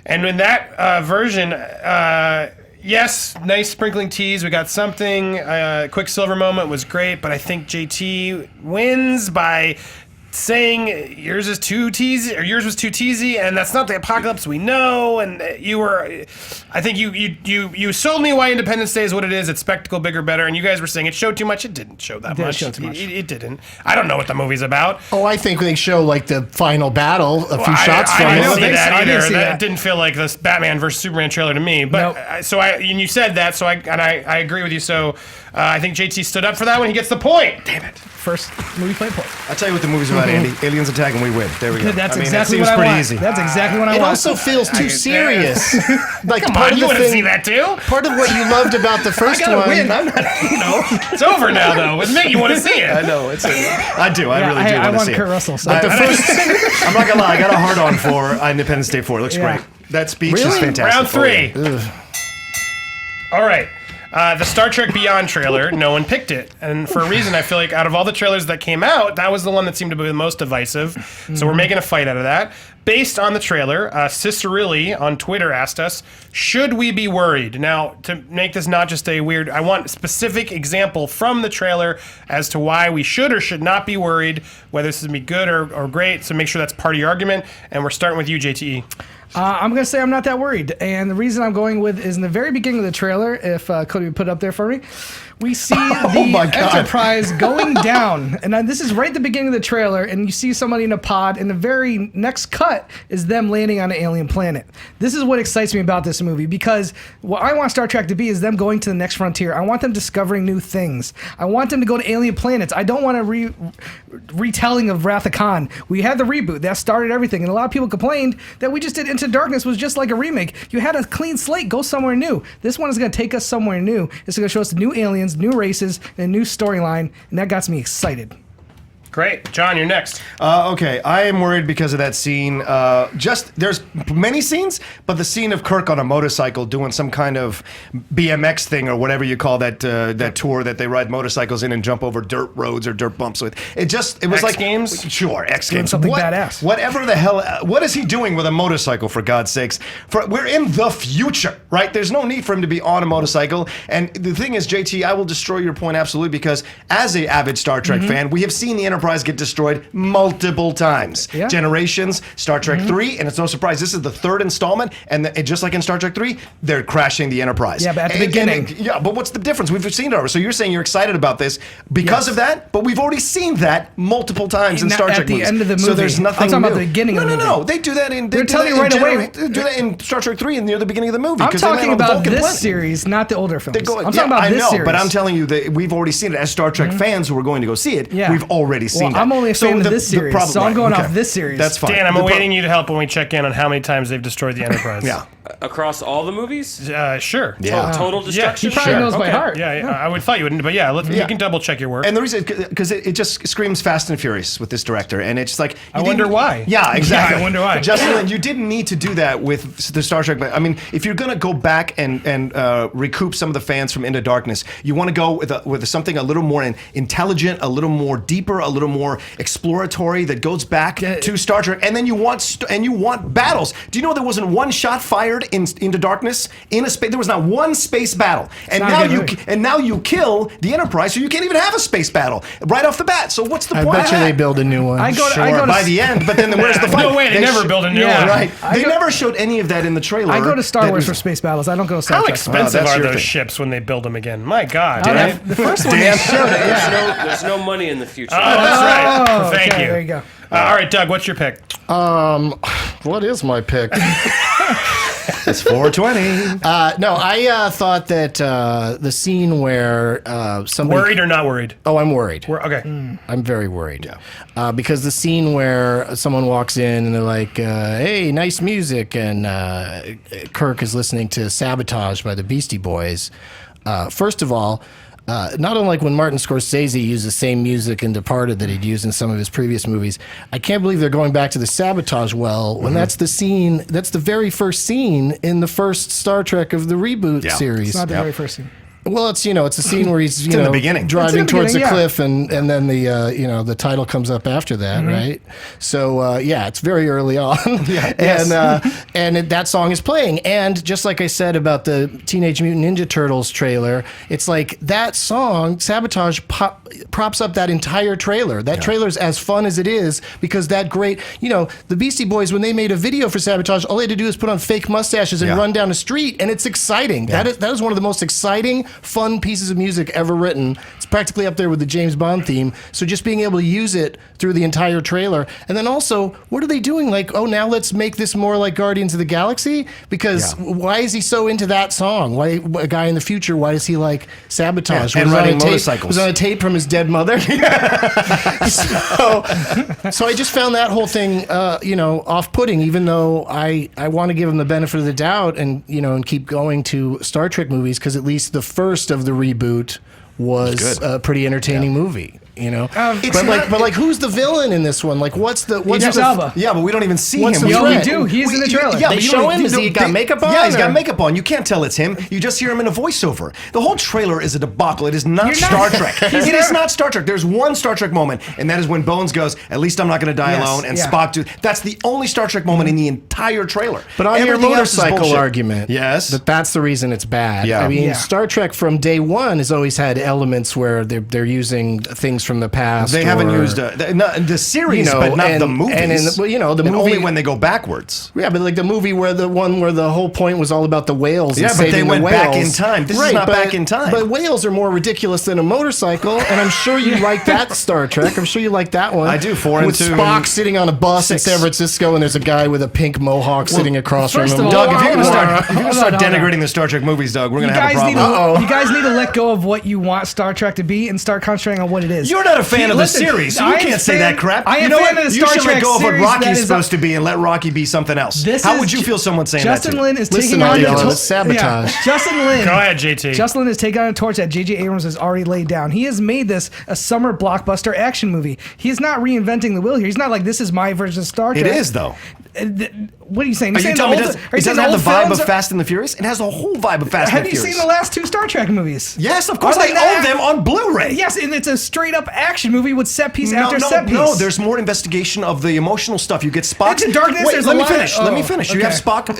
And in that version, yes, nice sprinkling tease. We got something. Quicksilver moment was great, but I think JT wins by saying yours is too teasy or yours was too teasy, and that's not the apocalypse we know. And you were, I think you sold me why Independence Day is what it is. It's spectacle, bigger, better. And you guys were saying it showed too much. It didn't show that didn't much. show too much. It didn't. I don't know what the movie's about. Oh, I think they show like the final battle, a few shots I from didn't it. see think that so. I either. didn't see That that. didn't feel like this Batman versus Superman trailer to me. But Nope. and you said that, so I agree with you. So I think JT stood up for that one. He gets the point. Damn it. First movie play point. I'll tell you what the movie's about, Andy. Aliens attack and we win. There we go. That's I mean, exactly that what seems I pretty want. easy. That's exactly what I It want. also feels too serious. Like Come part on, of you the want to see thing. that too? Part of what you loved about the first gotta one. win. I'm not. It's over now, though. With me, you want to see it. I know. I do. I Yeah, really do I want to want see Kurt it. Russell. So. I'm not gonna lie. I got a hard on for Independence Day 4. It looks Yeah. great. That speech is Really? fantastic. Round three. Oh, All right. The Star Trek Beyond trailer, no one picked it. And for a reason, I feel like out of all the trailers that came out, that was the one that seemed to be the most divisive. So we're making a fight out of that. Based on the trailer, Cicerilli on Twitter asked us, should we be worried? Now, to make this not just a weird, I want a specific example from the trailer as to why we should or should not be worried, whether this is going to be good or great. So make sure that's part of your argument. And we're starting with you, JTE. I'm going to say I'm not that worried. And the reason I'm going with is in the very beginning of the trailer, if Cody would put it up there for me, we see the Enterprise going down. And this is right at the beginning of the trailer, and you see somebody in a pod, and the very next cut is them landing on an alien planet. This is what excites me about this movie, because what I want Star Trek to be is them going to the next frontier. I want them discovering new things. I want them to go to alien planets. I don't want a retelling of Wrath of Khan. We had the reboot. That started everything. And a lot of people complained that we just did Into Darkness was just like a remake. You had a clean slate. Go somewhere new. This one is going to take us somewhere new. It's going to show us new aliens, new races, and a new storyline. And that got me excited. Great. John, you're next. Okay, I am worried because of that scene. There's many scenes, but the scene of Kirk on a motorcycle doing some kind of BMX thing or whatever you call that tour that they ride motorcycles in and jump over dirt roads or dirt bumps with. It was X like Games? Sure, X Games. something badass. Whatever the hell. What is he doing with a motorcycle? For God's sakes, we're in the future, right? There's no need for him to be on a motorcycle. And the thing is, JT, I will destroy your point absolutely because as an avid Star Trek fan, we have seen the Enterprise get destroyed multiple times. Yeah. Generations, Star Trek 3, and it's no surprise, this is the third installment, and just like in Star Trek 3, they're crashing the Enterprise. Yeah, but at the beginning. But what's the difference? We've seen it already. So you're saying you're excited about this because of that, but we've already seen that multiple times in Not Star at Trek the movies. end of the So movie. there's I'm nothing talking about new. the beginning of the No, movie. they do that in... They're telling you right away. They do that in Star Trek 3 and near the beginning of the movie. I'm 'cause they land talking on the about Vulcan this planet. series, not the older films. I'm talking Yeah, about I this know, series. but I'm telling you that we've already seen it. As Star Trek fans who are going to go see it, Yeah. we've already seen Well, I'm only a fan of the- this the series, problem- so I'm going okay. off this series. That's fine. Dan, I'm The awaiting you to help when we check in on how many times they've destroyed the Enterprise. Yeah. across all the movies? Sure. Yeah. Total destruction? He probably knows by Okay. heart. Yeah, I would thought you wouldn't, but yeah, you can double check your work. And the reason, because it just screams Fast and Furious with this director, and it's like I wonder why. Yeah, exactly. Yeah, I wonder why. Justin Lin, you didn't need to do that with the Star Trek. I mean, if you're gonna go back and recoup some of the fans from Into Darkness, you want to go with something a little more intelligent, a little more deeper, a little more exploratory that goes back to Star Trek, and then you want battles. Do you know there wasn't one shot fired Into Darkness in a space? There was not one space battle, and now you kill the Enterprise, so you can't even have a space battle right off the bat. So what's the I point? bet you they build a new one. I go Sure, to by the end, but then where's the fight? No way, they never build a new Yeah. one. Right. They go- never showed any of that in the trailer. I go to Star That Wars was- for space battles. I don't go to Star How Trek. expensive that's are your those thing. ships when they build them again? My God. The first one they showed it. Yeah. There's no money in the future. Oh, that's right. Oh, Thank okay, you. there you go. All right, Doug, what's your pick? What is my pick? It's 420. No, I thought that the scene where somebody... Worried or not worried? Oh, I'm worried. Okay. I'm very worried. Because the scene where someone walks in and they're like, hey, nice music, and Kirk is listening to Sabotage by the Beastie Boys. First of all, not unlike when Martin Scorsese used the same music in Departed that he'd used in some of his previous movies, I can't believe they're going back to the Sabotage well when that's the scene, that's the very first scene in the first Star Trek of the reboot series. It's not the very first scene. Well, it's it's a scene where he's in the beginning. driving It's in the towards the beginning, cliff, and then the the title comes up after that, right? So it's very early on, and that song is playing. And just like I said about the Teenage Mutant Ninja Turtles trailer, it's like that song Sabotage props up that entire trailer. That trailer's as fun as it is because that great, the Beastie Boys, when they made a video for Sabotage, all they had to do is put on fake mustaches and run down the street, and it's exciting. That is one of the most exciting, fun pieces of music ever written. It's practically up there with the James Bond theme. So just being able to use it through the entire trailer. And then also, what are they doing? Like, oh, now let's make this more like Guardians of the Galaxy? Because why is he so into that song? Why, a guy in the future, why does he like Sabotage? And Was it on riding a tape- motorcycles. Was on a tape from his dead mother. So I just found that whole thing, off-putting, even though I want to give him the benefit of the doubt and keep going to Star Trek movies because at least the first of the reboot was a pretty entertaining movie. But who's the villain in this one? Like, what's the Idris Elba. Yeah, but we don't even see What's him. the Yo, we threat? do. He's in the trailer. Yeah, They but you show don't- him? you Has he don't- got they- makeup on, Yeah, he's got or- makeup on. You can't tell it's him. You just hear him in a voiceover. The whole trailer is a debacle. It is not Star Trek. It is not Star Trek. There's one Star Trek moment, and that is when Bones goes, "At least I'm not going to die Yes, alone," and yeah. Spock do. That's the only Star Trek moment in the entire trailer. But on your Everything else is motorcycle bullshit. argument, Yes. that's the reason it's bad. Yeah. I mean, Yeah. Star Trek from day one has always had elements where they're using things from the past. They haven't or- used the series, but not the movies. And the And movie only when they go backwards. Yeah, but like the movie where the whole point was all about the whales. Yeah, and but they saving the went back whales. in time. This is not back in time. But whales are more ridiculous than a motorcycle, and I'm sure you like that Star Trek. I'm sure you like that one. I do, 4 and with 2 Spock and sitting on a bus in 6. San Francisco, and there's a guy with a pink mohawk sitting across from first him. of all- Doug, if you're going to start Hold on, denigrating the Star Trek movies, Doug, we're You going to have a guys, problem. you guys need to let go of what you want Star Trek to be and start concentrating on what it is. You're not a fan of Listen, the series, so I you am can't say fan- that crap. I am you know fan what? of the You Star should let Trek go of what series that Rocky's is supposed to be and let Rocky be something else. How would you feel someone saying Justin that to Lin you? is Listen, taking on Dylan, the it's sabotage. Justin Lin. Go ahead, JT. Justin Lin is taking on a torch that J.J. Abrams has already laid down. He has made this a summer blockbuster action movie. He is not reinventing the wheel here. He's not like, this is my version of Star Trek. It is, though. What are you saying? Are you saying telling me the it old- doesn't, are you it saying doesn't have the old vibe films of are- Fast and the Furious? It has a whole vibe of Fast Have and the you Furious. seen the last two Star Trek movies? Yes, of course. Are I they own not- them on Blu-ray. Yes, and it's a straight up action movie with set piece No, after no, set piece. no. There's more investigation of the emotional stuff. You get Spock. Into Darkness, Wait, there's let a me lot of- finish. Let me oh, finish. You have okay. Spock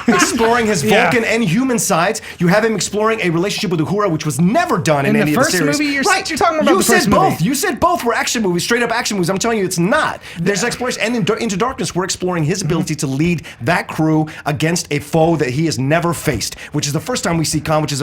exploring his Yeah. Vulcan and human sides. You have him exploring a relationship with Uhura, which was never done in In the any of the first series. movie, you're right? talking about you the said first both. movie. You said both were action movies, straight up action movies. I'm telling you, it's not. There's exploration, and Into Darkness, we're exploring his ability to lead that crew against a foe that he has never faced, which is the first time we see Khan, which is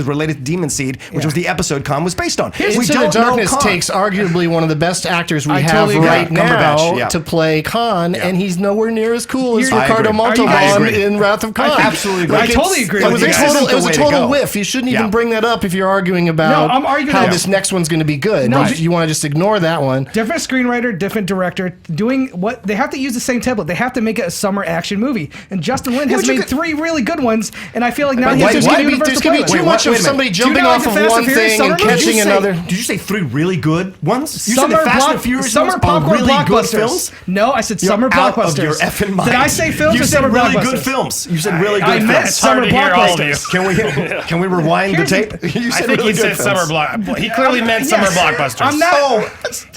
related to Demon Seed, which was the episode Khan was based on. We Into don't of Darkness Khan. takes arguably one of the best actors we I have totally agree. right now Cumberbatch, yeah. to play Khan, and he's nowhere near as cool as I Ricardo agree. Montalban agree. in Wrath of Khan. absolutely agree. I Like, totally agree It with was you a guys. total, it was a This is the way to total go. whiff. You shouldn't even Yeah. bring that up if you're arguing about No, I'm arguing how that- this next one's going to be good. No, You want to just ignore that one. Different screenwriter, different director, doing what they have to use the same template. They have to make it a summer action movie. And Justin Lin has but you made could- 3 really good ones, and I feel like now But he has there's to going universe to to be play too with. much wait of a somebody minute. jumping not off like of the Fast one and Furious thing summer and movie? catching Did you say- another. Did you say 3 really good ones? You Summer said the Fast block- and Furious summer ones are popcorn really good blockbusters. films? No, I said You're summer out blockbusters. of your effing mind. Did I say films you or said summer really blockbusters? good films. You said really I good meant films. It's hard summer to hear all of you. blockbusters. Can we rewind the Here's tape? the- You I said think really he good said films. summer block. He clearly meant summer Yes. blockbusters. I'm not. Oh.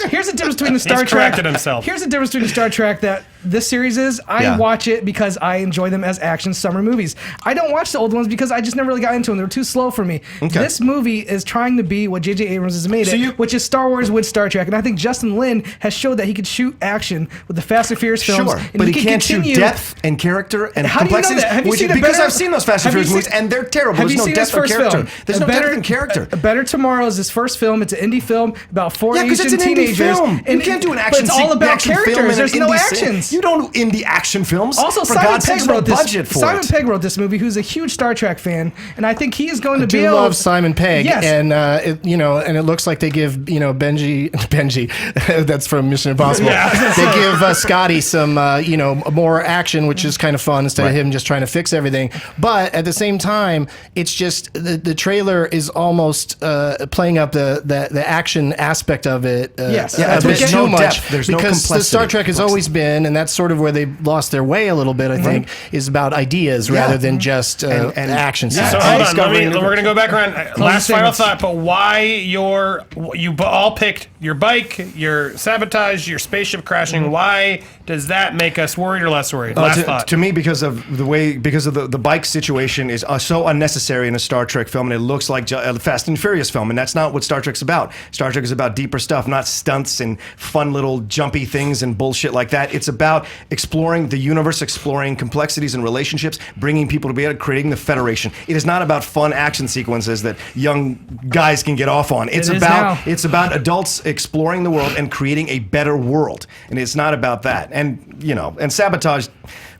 Here's the difference between the Star Trek. corrected himself. Here's the difference between the Star Trek that this series is. I Yeah. watch it because I enjoy them as action summer movies. I don't watch the old ones because I just never really got into them. They were too slow for me. Okay. This movie is trying to be what J.J. Abrams has made which is Star Wars with Star Trek. And I think Justin Lin has showed that he could shoot action with the Fast and Furious films. Sure, and but he can can't shoot continue- depth and character and How do you know complexities. that? Have you which- seen a because better- I've seen those Fast and have you Furious movies, seen- and they're terrible. Have There's you no seen depth his or first character. film? There's no depth and character. A Better Tomorrow is his first film. It's an indie film about 4 Yeah, because Asian it's an indie teenagers. film. You can't do an action. But it's all about action film characters. in There's an no indie actions. You don't do indie action films. Also, for Simon God's Pegg sakes, no wrote this. budget for Simon it. Pegg wrote this movie, who's a huge Star Trek fan, and I think he is going to I be do able. love Simon Pegg, Yes. and and it looks like they give Benji, that's from Mission Impossible. Yeah. They give Scotty some more action, which is kind of fun instead of him just trying to fix everything. But at the same time, it's just the trailer is almost playing up the action aspect of it. Yes. a Yeah, bit there's too no much depth, there's no because the Star complexity. Trek has always been, and that's sort of where they lost their way a little bit. I think is about ideas rather than just And- action. Yeah. So scenes. hold on, Discovering we're going to go back around. Last final statements. thought, but why you all picked your bike, your sabotage, your spaceship crashing. Why does that make us worried or less worried? Last thought. To me, because of the bike situation is so unnecessary in a Star Trek film, and it looks like a Fast and Furious film, and that's not what Star Trek's about. Star Trek is about deeper stuff, not stunts and fun little jumpy things and bullshit like that. It's about exploring the universe, exploring complexities and relationships, bringing people together, creating the Federation. It is not about fun action sequences that young guys can get off on. It's It is about now. it's about adults exploring the world and creating a better world, and it's not about that. And and sabotage.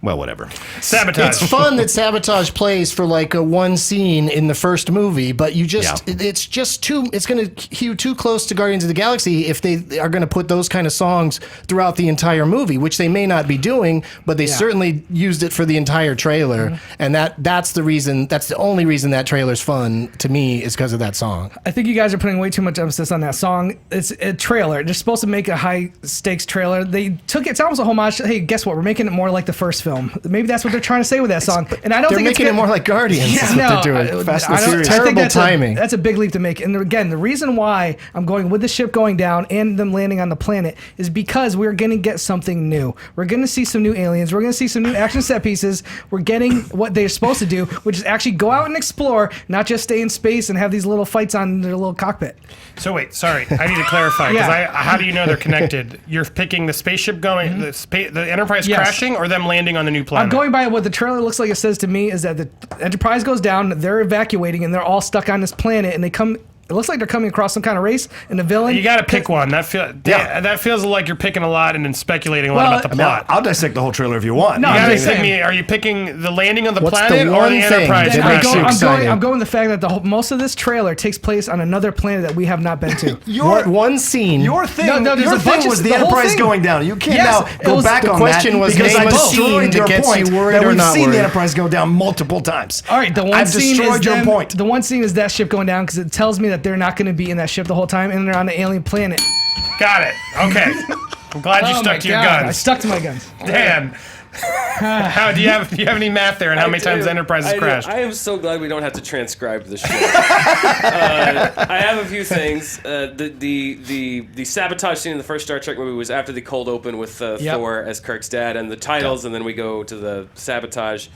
Well, whatever. Sabotage. It's fun that Sabotage plays for like a one scene in the first movie, but it's just it's going to hew too close to Guardians of the Galaxy if they are going to put those kind of songs throughout the entire movie, which they may not be doing, but they certainly used it for the entire trailer, and that's the only reason that trailer's fun to me is because of that song. I think you guys are putting way too much emphasis on that song. It's a trailer. They're supposed to make a high stakes trailer. They took it's almost a homage. Hey, guess what? We're making it more like the first film. Maybe that's what they're trying to say with that song. And I don't They're think making it's it more like Guardians. Yeah, is what no, they're doing. Fast and I don't- Furious. I think Terrible that's timing. That's a big leap to make. And again, the reason why I'm going with the ship going down and them landing on the planet is because we're going to get something new. We're going to see some new aliens. We're going to see some new action set pieces. We're getting what they're supposed to do, which is actually go out and explore, not just stay in space and have these little fights on their little cockpit. So wait, sorry, I need to clarify because Yeah. how do you know they're connected? You're picking the spaceship going, the Enterprise Yes. crashing, or them landing on the new planet? I'm going by what the trailer looks like. It says to me is that the Enterprise goes down, they're evacuating, and they're all stuck on this planet, and they come. It looks like they're coming across some kind of race, and the villain. You got to pick one. That feels like you're picking a lot and then speculating a lot Well, about the Now, plot. I'll dissect the whole trailer if you want. No, You I'm gotta just pick saying. me. Are you picking the landing on the What's the planet or one the thing Enterprise? that And makes you crashing? excited? I'm going with the fact that most of this trailer takes place on another planet that we have not been to. One scene. Your thing, No, there's your a bunch thing of- was the the whole Enterprise thing. going down. You can't Yes, now it go was- back the on question that was because name I a scene destroyed that your gets point you worried that or we've not seen worried. the Enterprise go down multiple times. All right, the one I've scene destroyed is your them, point. The one scene is that ship going down because it tells me that they're not going to be in that ship the whole time, and they're on an alien planet. Got it. Okay. I'm glad you Oh my stuck to your God, I guns. stuck to my guns. Damn. How do you have any math there, and how many times Enterprise has crashed? I am so glad we don't have to transcribe the show. I have a few things. The sabotage scene in the first Star Trek movie was after the cold open with Yep. Thor as Kirk's dad, and the titles, and then we go to the sabotage.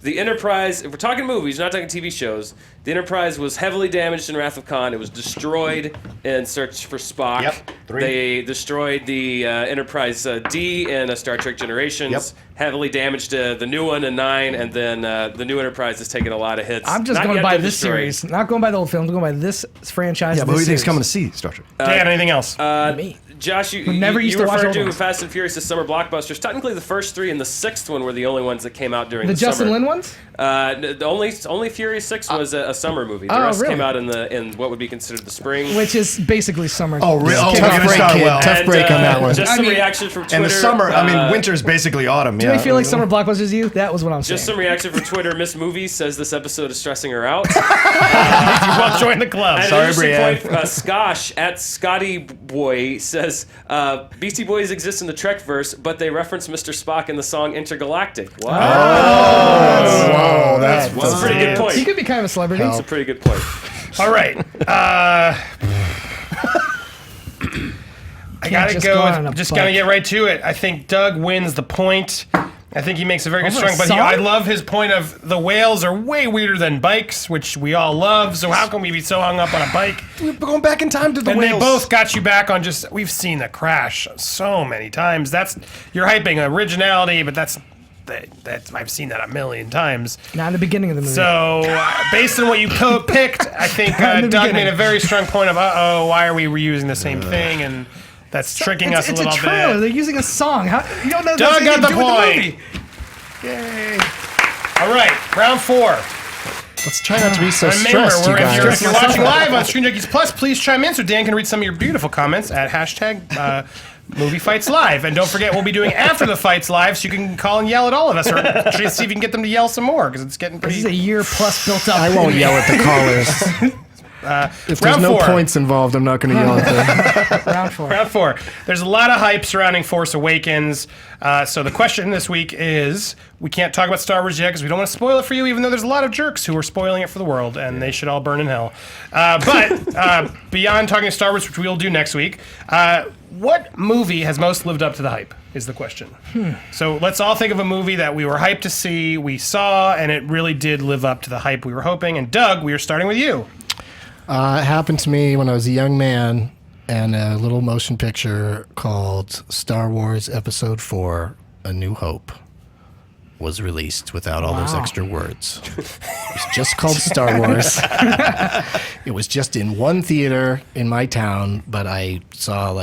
The Enterprise, if we're talking movies, we're not talking TV shows, the Enterprise was heavily damaged in Wrath of Khan. It was destroyed in Search for Spock. Yep. 3. They destroyed the Enterprise D in Star Trek Generations. Yep. Heavily damaged the new one in 9, and then the new Enterprise has taken a lot of hits. I'm just Not going yet by been this destroyed. series, not going by the old films. I'm going by this franchise. Yeah, but who do this you think's series. coming to see Star Trek? Dan, anything else? Me. Josh, you never used to watch referred old to ones. Fast and Furious as summer blockbusters. Technically, the first 3 and the 6th one were the only ones that came out during The the Justin summer. Lin ones? The only Furious 6 was a summer movie. The Oh, rest really? came out in what would be considered the spring. Which is basically summer. Oh, really? Oh, Tough we're gonna break, start kid. well. Tough break on that one. Just I some mean- reaction from Twitter. And the summer, winter's basically autumn. Do Yeah. they feel like summer blockbusters to you? That was what I'm saying. Just some reaction from Twitter. Miss Movies says this episode is stressing her out. Well, join the club. And Sorry, an interesting Brienne. point, Skosh at Scotty Boy says Beastie Boys exist in the Trekverse, but they reference Mr. Spock in the song Intergalactic. Wow. Whoa, that's That's a pretty good point. He could be kind of a celebrity. That's a pretty good point. All right. I gotta just go. go out on a Just bike. gotta get right to it. I think Doug wins the point. I think he makes a very good Over a strong. But song? I love his point of the whales are way weirder than bikes, which we all love. So how can we be so hung up on a bike? We're going back in time to the And whales. they both got you back on just. We've seen the crash so many times. You're hyping originality, but that's I've seen that a million times. Not in the beginning of the movie. So, based on what you picked, I think In the Doug beginning. made a very strong point of, why are we reusing the same thing? And that's tricking us a it's little a trailer. bit. They're using a song. How, you don't know Doug got that's the anything to do with point. movie. Yay. All right, round 4. Let's try not to be so Remember, stressed, you if you're guys. watching live on Screen Junkies Plus, please chime in so Dan can read some of your beautiful comments at hashtag Movie Fights Live. And don't forget, we'll be doing After the Fights Live, so you can call and yell at all of us, or try to see if you can get them to yell some more, because it's getting This pretty... is a year plus built up. I won't yell at the callers. If there's round no 4. points involved, I'm not going to yell at them. Round 4. Round 4. There's a lot of hype surrounding Force Awakens. So the question this week is, we can't talk about Star Wars yet because we don't want to spoil it for you, even though there's a lot of jerks who are spoiling it for the world, and they should all burn in hell. But beyond talking Star Wars, which we'll do next week, what movie has most lived up to the hype is the question. So let's all think of a movie that we were hyped to see, we saw, and it really did live up to the hype we were hoping. And Doug, we are starting with you. It happened to me when I was a young man, and a little motion picture called Star Wars Episode 4, A New Hope was released without all those extra words. It was just called Star Wars. It was just in one theater in my town, but I saw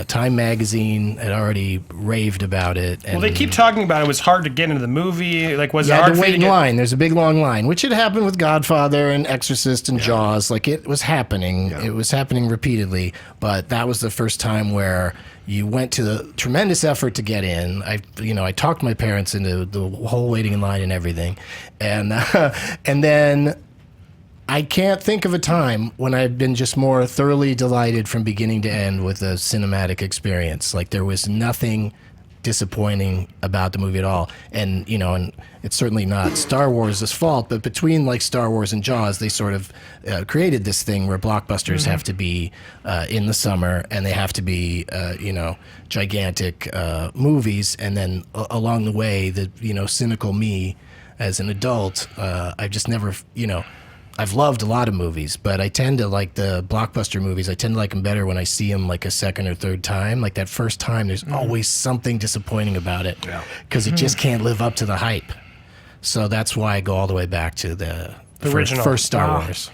Time Magazine had already raved about it. And Well, they keep talking about it was hard to get into the movie. Was it you hard had to for wait you in to get... line. There's a big long line, which had happened with Godfather and Exorcist and Jaws. It was happening. It was happening repeatedly. But that was the first time where you went to the tremendous effort to get in. I talked my parents into the whole waiting in line and everything, and then I can't think of a time when I've been just more thoroughly delighted from beginning to end with a cinematic experience. There was nothing disappointing about the movie at all. And it's certainly not Star Wars' fault, but between Star Wars and Jaws, they sort of created this thing where blockbusters have to be in the summer, and they have to be gigantic movies. And then along the way, the cynical me as an adult, I've just never I've loved a lot of movies, but I tend to like the blockbuster movies. I tend to like them better when I see them a second or third time. That first time, there's always something disappointing about it because it just can't live up to the hype. So that's why I go all the way back to the original. first Star Wars.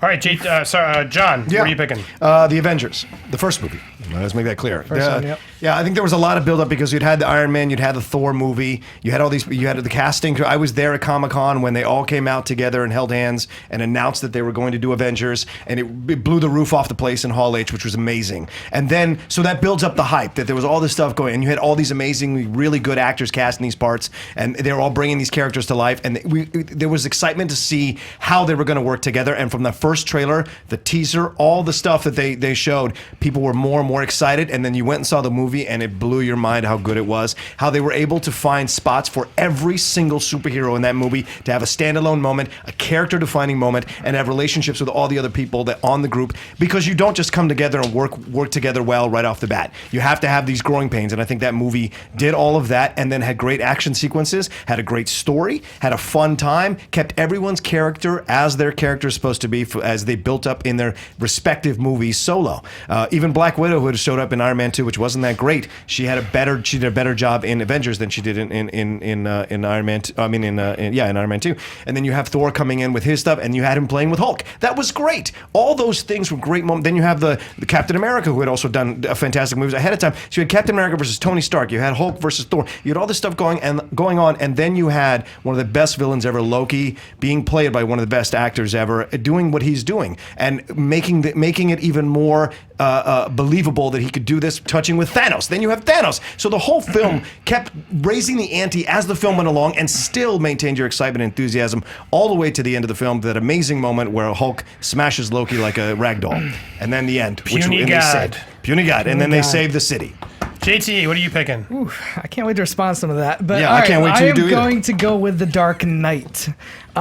All right, John, what are you picking? The Avengers, the first movie. Let's make that clear. one, yep. Yeah, I think there was a lot of build-up because you'd had the Iron Man, you'd had the Thor movie, you had all these, you had the casting. I was there at Comic-Con when they all came out together and held hands and announced that they were going to do Avengers, and it blew the roof off the place in Hall H, which was amazing. And then, so that builds up the hype that there was all this stuff going, and you had all these amazingly, really good actors cast in these parts, and they were all bringing these characters to life, and there was excitement to see how they were going to work together. And from the first trailer, the teaser, all the stuff that they showed, people were more and more excited. And then you went and saw the movie movie, and it blew your mind how good it was. How they were able to find spots for every single superhero in that movie to have a standalone moment, a character-defining moment, and have relationships with all the other people that on the group. Because you don't just come together and work together well right off the bat. You have to have these growing pains, and I think that movie did all of that, and then had great action sequences, had a great story, had a fun time, kept everyone's character as their character is supposed to be as they built up in their respective movies solo. Even Black Widow, who had showed up in Iron Man 2, which wasn't that great, she did a better job in Avengers than she did in Iron Man. In Iron Man 2. And then you have Thor coming in with his stuff, and you had him playing with Hulk. That was great. All those things were great moments. Then you have the Captain America, who had also done fantastic movies ahead of time. So you had Captain America versus Tony Stark. You had Hulk versus Thor. You had all this stuff going on, and then you had one of the best villains ever, Loki, being played by one of the best actors ever, doing what he's doing, and making it even more believable that he could do this, touching with Thanos. Then you have Thanos. So the whole film kept raising the ante as the film went along, and still maintained your excitement and enthusiasm all the way to the end of the film. That amazing moment where Hulk smashes Loki like a rag doll, and then the end. Puny God. Puny God, and then they save the city. JTE, what are you picking? Ooh, I can't wait to respond to some of that. But Yeah, I can't wait till you do I am either. going to go with The Dark Knight.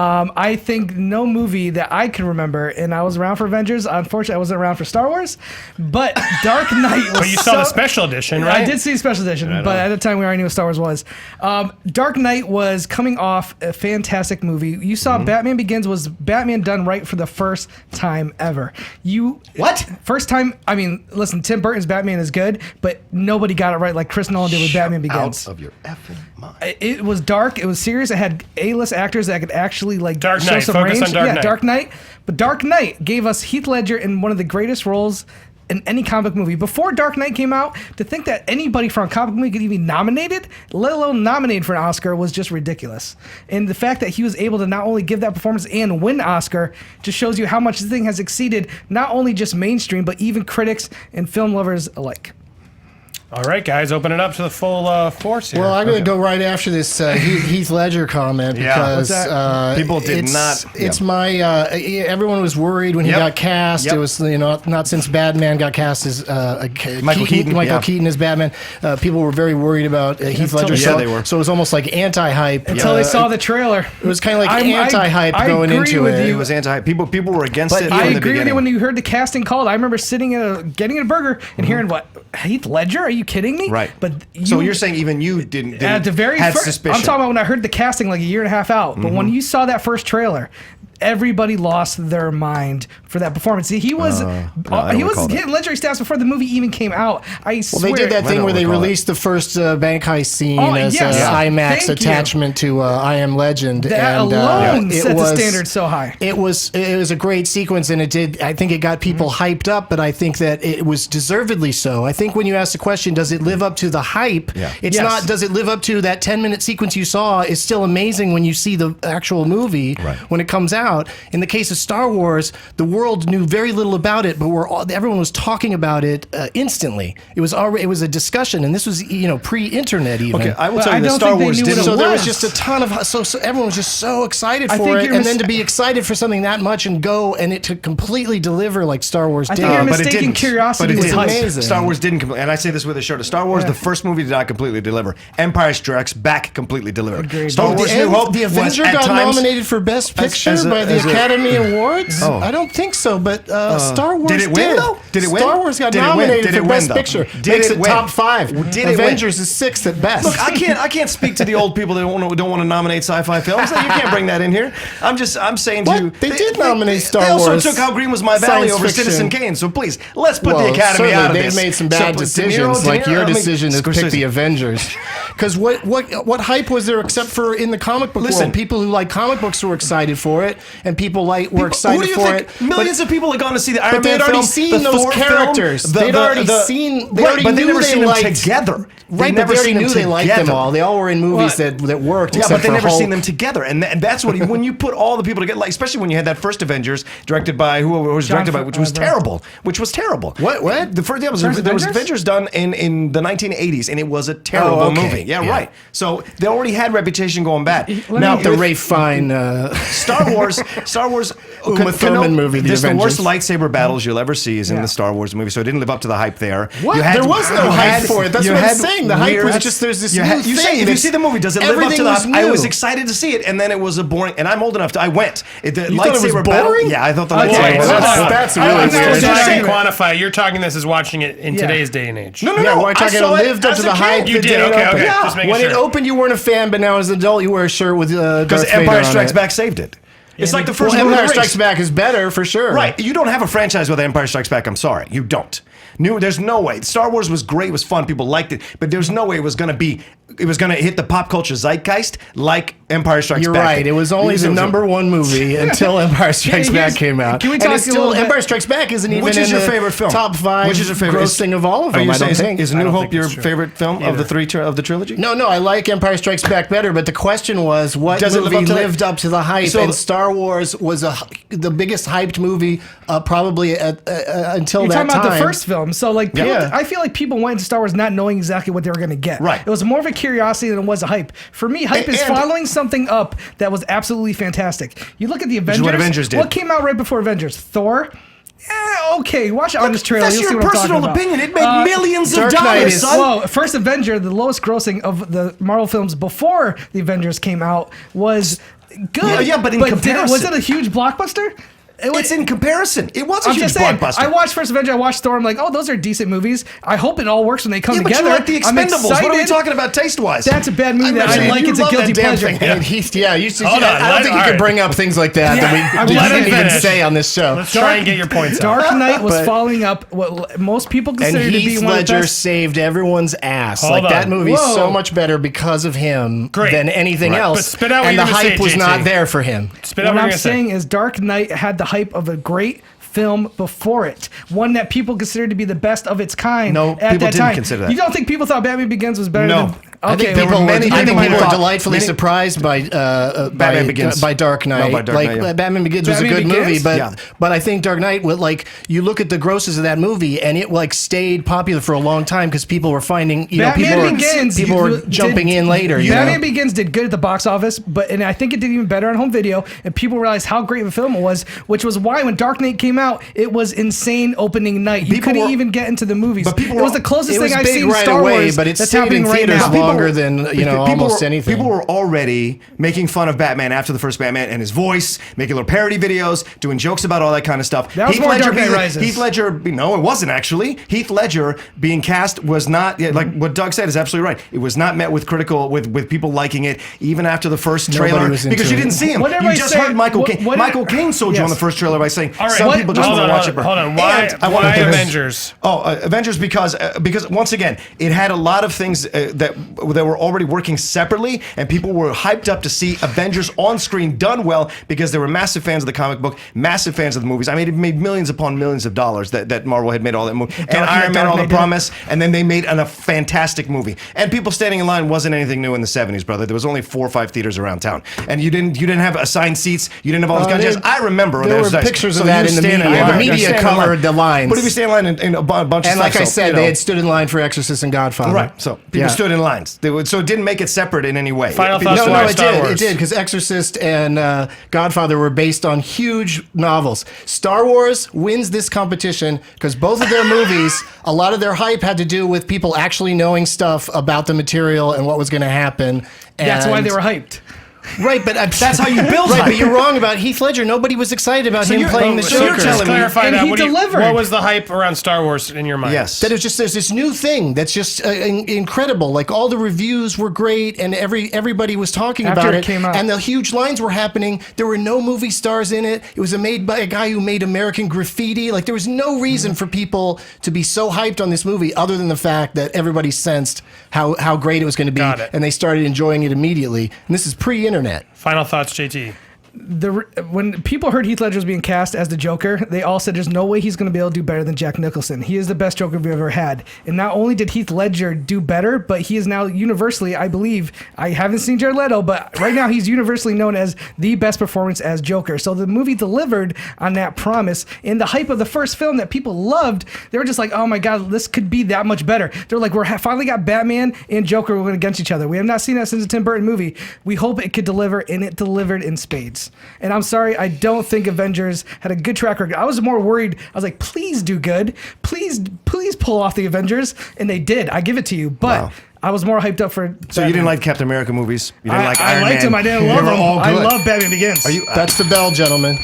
I think no movie that I can remember, and I was around for Avengers. Unfortunately, I wasn't around for Star Wars. But Dark Knight was But you saw the special edition, right? I did see the special edition, but at the time we already knew what Star Wars was. Dark Knight was coming off a fantastic movie. You saw Batman Begins was Batman done right for the first time ever. First time, I mean, listen, Tim Burton's Batman is good, but nobody got it right like Chris Nolan did with Batman Begins. Out of your effing mind. It was dark. It was serious. It had A-list actors that could actually Dark show Knight. some Focus range. on Dark yeah, Knight. Dark Knight. But Dark Knight gave us Heath Ledger in one of the greatest roles in any comic movie. Before Dark Knight came out, to think that anybody from a comic movie could even be nominated, let alone nominated for an Oscar, was just ridiculous. And the fact that he was able to not only give that performance and win Oscar just shows you how much this thing has exceeded not only just mainstream, but even critics and film lovers alike. All right, guys, open it up to the full force here. Well, I'm going to go right after this Heath Ledger comment because People did not. It's my. Everyone was worried when he got cast. It was not since Batman got cast as Michael Keaton as Batman. People were very worried about Heath Ledger. They were. So it was almost like anti-hype Until they saw the trailer. It was kind of like anti-hype going into it. It was anti-hype. People were against it. I from the agree with you beginning. when you heard the casting called. I remember sitting getting a burger and hearing what Heath Ledger? Are you kidding me? Right. But So you're saying even you didn't at the very had first, suspicion. I'm talking about when I heard the casting like a year and a half out. But when you saw that first trailer, everybody lost their mind for that performance. He was hitting legendary stats before the movie even came out. I swear. Well, they did that thing where they released the first bank heist scene as IMAX attachment to I Am Legend. That alone set the standard so high. It was a great sequence, and it did. I think it got people hyped up, but I think that it was deservedly so. I think when you ask the question, does it live up to the hype? It's not. Does it live up to that 10-minute sequence you saw? Is still amazing when you see the actual movie when it comes out. In the case of Star Wars, the world knew very little about it, but everyone was talking about it instantly. It was a discussion, and this was pre-internet even. Okay, I will tell you that Star Wars didn't. So there was just a ton of so everyone was just so excited for it, and then to be excited for something that much and go and it to completely deliver like Star Wars did. I think you're but it mistaking didn't. curiosity But it with didn't. hype. Amazing. Star Wars didn't, and I say this with a shirt. Star Wars, the first movie did not completely deliver. Empire Strikes Back completely delivered. Agreed. Star Wars New Hope The Avenger was at got times, nominated for Best Picture by the Academy Awards. I don't think so, but Star Wars did it win though? Did it win? Star Wars got Did it win? nominated Did it for win, Best though? Picture. Did Makes it it win? top 5. Did it win? Avengers is 6th at best. Look, I can't speak to the old people that don't want to nominate sci-fi films. You can't bring that in here. I'm saying to you, They did nominate Star They also Wars took How Green Was My Valley science over fiction. Citizen Kane. So please, let's put the Well, Academy out of certainly this. They've made some bad decisions, like your decision to pick the Avengers. Because what hype was there except for in the comic book world? People who like comic books were excited for it, and people were excited who do you for think? it. Millions of people had gone to see the Iron But they'd Man already film, seen the those Thor characters. film, They'd already seen. They already but they knew never they seen them liked together. Right, but they already knew they liked them all. They all were in movies that worked. Yeah, except but they for never Hulk. seen them together, and that's what when you put all the people together, like especially when you had that first Avengers directed by which was terrible. What? The first there was Avengers done in the 1980s, and it was a terrible movie. Yeah, right. So they already had reputation going bad. Now the Ray Fine Star Wars Uma Thurman movie, the This is the Avengers. worst lightsaber battles you'll ever see is in the Star Wars movie, so it didn't live up to the hype there. What? There was no hype for it. That's what I'm saying. The hype was just there's this new thing. If you see the movie, does it live up to the hype? I new. was excited to see it, and then it was a boring. And I'm old enough to. I went. The thought it was lightsaber battle. boring? Yeah, I thought the Okay, lightsaber. hold battle. on. That's I really was weird. just trying Yeah. to quantify. You're talking this as watching it in today's day and age. No. Yeah, we're I talking saw it lived up as to a the kid. hype. You the did, day it okay, opened. okay, just making When it sure. opened, you weren't a fan, but now as an adult, you wear a shirt with Because Darth Vader Empire on Strikes it. Back saved it. It's like the first Well, Lord of Empire the Strikes Rings. Back is better for sure. Right. You don't have a franchise with Empire Strikes Back. I'm sorry. You don't. There's no way. Star Wars was great. It was fun. People liked it. But there's no way it was going to hit the pop culture zeitgeist like Empire Strikes You're Back. right. It was only the number one movie until Empire Strikes Back came out. Can we And talk it's a little bit- Empire Strikes Back isn't even Which is in your the favorite film? top 5 Which is your favorite? grossing of all of Are them, you I don't saying think. is I New don't Hope think your it's true. favorite film of the trilogy? No, I like Empire Strikes Back better, but the question was what Does it live movie up to lived up to the hype? So- and Star Wars was the biggest hyped movie probably until You're that talking time. about the first film, so like people, Yeah. I feel like people went into Star Wars not knowing exactly what they were going to get. Right. It was more of a curiosity than it was a hype. For me, hype is And- following something up that was absolutely fantastic. You look at the Avengers. is what Avengers did. What came out right before Avengers? Thor. Okay, watch it on this trailer. That's You'll your see what I'm personal talking opinion. about. It made millions of Dark Knight dollars, is- son. Whoa, first Avenger, the lowest grossing of the Marvel films before the Avengers came out, was good. Yeah, but in was comparison- it a huge blockbuster? It's in comparison. It was a I'm huge just saying, blockbuster. I watched First Avenger, I watched Thor, I'm like, oh, those are decent movies. I hope it all works when they come Yeah, but together. you like the I'm Expendables. What are we excited. talking about taste-wise? That's a bad movie that saying I like. you It's a love guilty that damn pleasure. thing. And Hold on, I don't think you all could right. bring up things like that Yeah, that I'm we letting didn't him even finish. say on this show. Let's try and get your points out. Dark Knight was But- following up what most people And consider to be Heath one of the Ledger best. saved everyone's ass. Hold Like that on. movie's Whoa. so much better because of him Great. than anything Right. else. But spit out what and you're the gonna say, hype was JT. not there for him. Spit out What what I'm you're gonna say. saying is Dark Knight had the hype of a great film before it, one that people considered to be the best of its kind. No, at people that didn't time. consider that. You don't think people thought Batman Begins was better No. than? I think Okay, people, were many I think people people thought- were delightfully many- surprised by Batman Begins. by Dark Knight. No, by Dark like Knight, yeah. Batman Begins was a Batman good Begins? movie, but Yeah. but I think Dark Knight would like you look at the grosses of that movie and it like stayed popular for a long time because people were finding Batman Begins, people were did- jumping in later. You Batman know? Begins did good at the box office, and I think it did even better on home video, and people realized how great of a film it was, which was why when Dark Knight came out, it was insane opening night. You People couldn't were- even get into the movies. but people It was were- the closest It was thing I've big seen right Star away, Wars but it's that's stayed happening in right theaters now. longer than almost anything. People were already making fun of Batman after the first Batman and his voice, making little parody videos, doing jokes about all that kind of stuff. That was more Dark Knight being- Rises. Heath Ledger, no, it wasn't actually. Heath Ledger being cast was not like what Doug said is absolutely right. It was not met with with people liking it even after the first Nobody trailer was into because you it. didn't see him. What You everybody just say- heard Michael what- Caine. what- Michael Caine sold you on Yes. the first trailer by saying All right, some what- people just hold want on, to watch it. hold on. Why- And I wanna why do this. Avengers? Avengers because once again it had a lot of things that were already working separately and people were hyped up to see Avengers on screen done well because they were massive fans of the comic book, massive fans of the movies. I mean, it made millions upon millions of dollars that Marvel had made all that movie and Iron Man, all the promise, and then they made a fantastic movie. And people standing in line wasn't anything new in the '70s, brother. There was only 4 or 5 theaters around town, and you didn't have assigned seats. You didn't have all those kind of jazz. I remember there those were days. pictures So of that you in the stand media. line. The You media stand in line. covered the lines. But if you stand in line in a bunch of And stuff, like I so, said, you know. they had stood in line for Exorcist and Godfather. Right. So people Yeah. stood in lines. So it didn't make it separate in any way. Final People- thoughts No, Why it Star did. Wars? It did because Exorcist and Godfather were based on huge novels. Star Wars wins this competition because both of their movies, a lot of their hype had to do with people actually knowing stuff about the material and what was going to happen. That's why And- they were hyped. Right, but That's how you build Right, hype. but you're wrong about Heath Ledger. Nobody was excited about him playing the so you're Joker. telling me- Clarify And that. he What do you- delivered. what was the hype around Star Wars in your mind? Yes. That it was just there's this new thing that's just incredible. Like all the reviews were great, and everybody was talking After about it it, came out. and the huge lines were happening. There were no movie stars in it. It was made by a guy who made American Graffiti. Like there was no reason for people to be so hyped on this movie, other than the fact that everybody sensed how great it was going to be, Got it. and they started enjoying it immediately. And this is pre-internet. Final thoughts, JT. When people heard Heath Ledger was being cast as the Joker, they all said there's no way he's going to be able to do better than Jack Nicholson. He is the best Joker we've ever had. And not only did Heath Ledger do better, but he is now universally, I believe, I haven't seen Jared Leto, but right now he's universally known as the best performance as Joker. So the movie delivered on that promise. In the hype of the first film that people loved, they were just like, oh my God, this could be that much better. They're like, finally got Batman and Joker going against each other. We have not seen that since the Tim Burton movie. We hope it could deliver, and it delivered in spades. Avengers. And I'm sorry, I don't think Avengers had a good track record. I was more worried. I was like, please do good. Please pull off the Avengers. And they did. I give it to you. But Wow. I was more hyped up for So you didn't like Captain America movies? You didn't like Iron I liked Man? him. I didn't love They were him. all I good. love Batman Begins. That's the bell, gentlemen.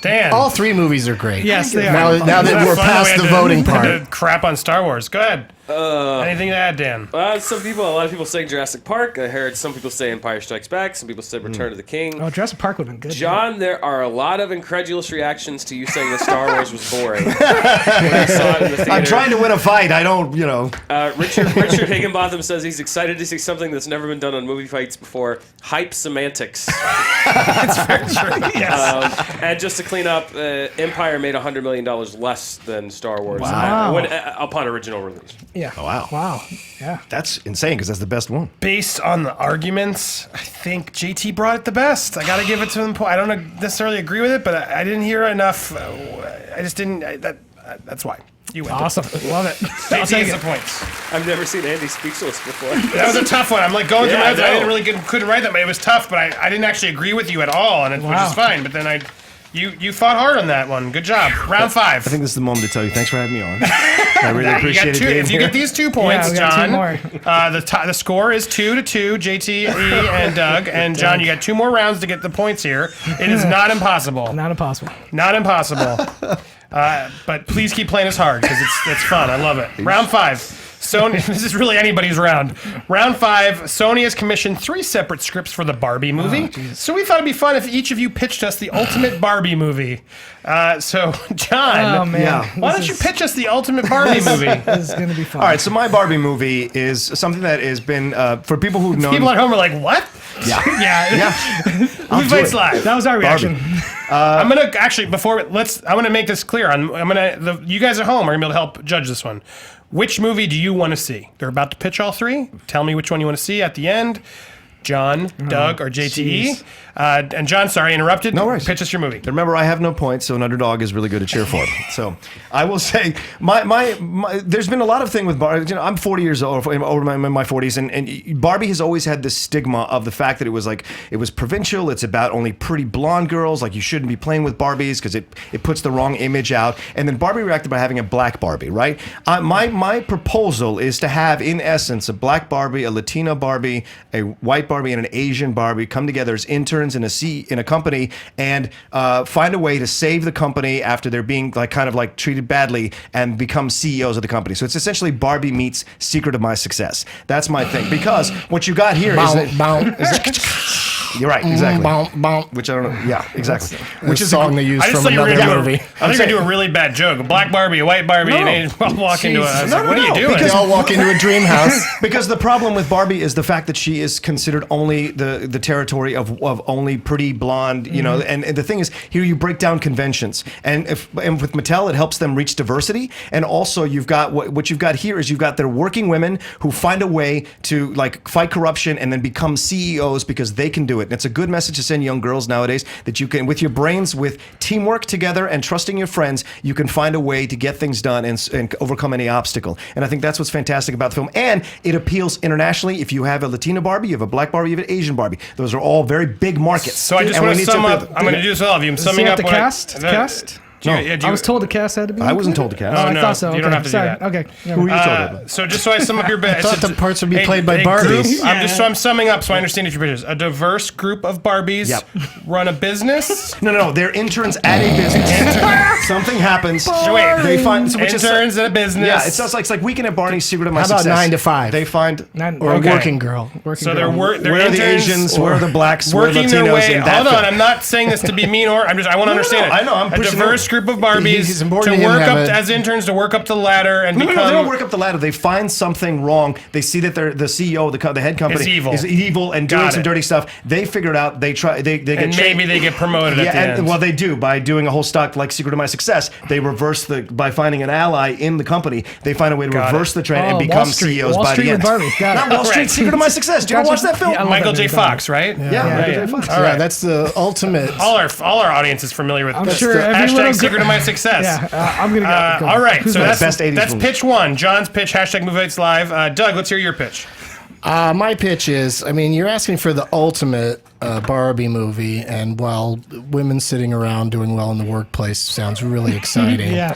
Dan. All three movies are great. Yes, they are. Now that Isn't that we're fun past that the we had to- voting had part. to crap on Star Wars. Go ahead. Anything to add, Dan? A lot of people say Jurassic Park. I heard some people say Empire Strikes Back. Some people said Return of the King. Oh, Jurassic Park would have been good. John, there are a lot of incredulous reactions to you saying that Star Wars was boring. When I saw it in the theater. I'm trying to win a fight. I don't, Richard Higginbotham says he's excited to see something that's never been done on movie fights before. Hype semantics. Yes. And just to clean up, Empire made $100 million less than Star Wars Wow. upon original release. Yeah. Oh, wow. Wow. Yeah. That's insane because that's the best one. Based on the arguments, I think JT brought it the best. I got to give it to him. I don't necessarily agree with it, but I didn't hear enough. I just didn't. That's why. You win. Awesome. Love it. I'll JT take gets it. the points. I've never seen Andy speechless before. That was a tough one. I'm like going through Yeah, my I notes. I didn't know. really couldn't write that, but it was tough. But I didn't actually agree with you at all, and which Wow. is fine. But then you fought hard on that one. Good job. Round 5. I think this is the moment to tell you thanks for having me on. I really appreciate you got it two, being if you here. get these 2 points, we got two John, more. the score is 2-2. JT, and Doug, and John, you got 2 more rounds to get the points here. It is not impossible. Not impossible. Not impossible. But please keep playing as hard because it's fun. I love it. Round 5. Sony. This is really anybody's round. Round 5. Sony has commissioned 3 separate scripts for the Barbie movie. So we thought it'd be fun if each of you pitched us the ultimate Barbie movie. So John, Oh, man. Yeah. why don't you pitch us the ultimate Barbie movie? This is going to be fun. All right, so my Barbie movie is something that has been, for people who've known... People at home are like, what? Yeah. Yeah. I'll Who do fights it. live? That was our reaction. I'm gonna actually I want to make this clear. You guys at home are gonna be able to help judge this one. Which movie do you want to see? They're about to pitch all 3. Tell me which one you want to see at the end. John, Doug, or JTE. And John, sorry, I interrupted. No worries. Pitch us your movie. Remember, I have no points, so an underdog is really good to cheer for. So I will say, there's been a lot of thing with Barbie. I'm 40 years old, over my 40s, and Barbie has always had this stigma of the fact that it was provincial. It's about only pretty blonde girls. Like you shouldn't be playing with Barbies because it puts the wrong image out. And then Barbie reacted by having a black Barbie, right? My proposal is to have, in essence, a black Barbie, a Latina Barbie, a white Barbie, and an Asian Barbie come together as interns in a company and find a way to save the company after they're being kind of treated badly and become CEOs of the company. So it's essentially Barbie meets Secret of My Success. That's my thing, because what you got here you're right, exactly. Which I don't know. Yeah, exactly. Which is a song they use I just from thought you were another gonna movie. do. I think you're gonna do a really bad joke. A black Barbie, a white Barbie, and they all walk into a. I was like, what are you doing? They all walk into a dream house. Because the problem with Barbie is the fact that she is considered only the territory of only pretty blonde, and the thing is, here you break down conventions. And with Mattel, it helps them reach diversity. And also you've got, what you've got here is you've got their working women who find a way to fight corruption and then become CEOs because they can do it. And it's a good message to send young girls nowadays that you can, with your brains, with teamwork together and trusting your friends, you can find a way to get things done and overcome any obstacle. And I think that's what's fantastic about the film. And it appeals internationally. If you have a Latina Barbie, you have a black Barbie, you have an Asian Barbie. Those are all very big markets. So I just And want we to need sum up. I'm going to do this with all of you. I'm Does he summing have up to what cast? Cast? I was told the cast had to be. I wasn't told to cast. Oh, I no, thought so. you don't have to do Sorry. that. Okay. Who are you told to? So just so I sum up your bit, I thought the parts would be played by group, Barbies. I'm summing up so I understand each of your pitches. A diverse group of Barbies run a business. No. They're interns at a business. Something happens. Wait, They find interns at a business. Yeah, it sounds like it's like Weekend at Barney's Secret of My How about Success. 9 to 5? They find Or Okay. a working girl. So they're where are interns, the Asians, where are the blacks, where are the working their Latinos way. in that Hold on, film? I'm not saying this to be mean or I want to understand it. I know, I'm a pushing diverse group of Barbies It's important to to him work to up have as interns to work up the ladder and No, become. they don't work up the ladder. They find something wrong. They see that the CEO, the head company, Is evil. and Got doing it. some dirty stuff. They figure it out. They try. They get and maybe they get promoted at the end. Well, they do by doing a whole stock like Secret of My Success. They reverse by finding an ally in the company. They find a way to Got reverse it. the trend Oh, and Wall become Street. CEOs Wall by Street the end. with Barbie. Got Not it. Wall Street. Right. Secret of My Success. Did you ever watch that film? Yeah, I love Michael that J. movie. Fox, right? Michael J. Fox. All Yeah, right. that's the ultimate. All our audience is familiar with. I'm this. sure every Hashtag little Secret of My Success. Yeah, I'm going to go. All right, Who's so next? that's Best 80s that's movie. pitch one. John's pitch. Hashtag Movie Live. Doug, let's hear your pitch. My pitch is, you're asking for the ultimate Barbie movie, and while women sitting around doing well in the workplace sounds really exciting, Yeah.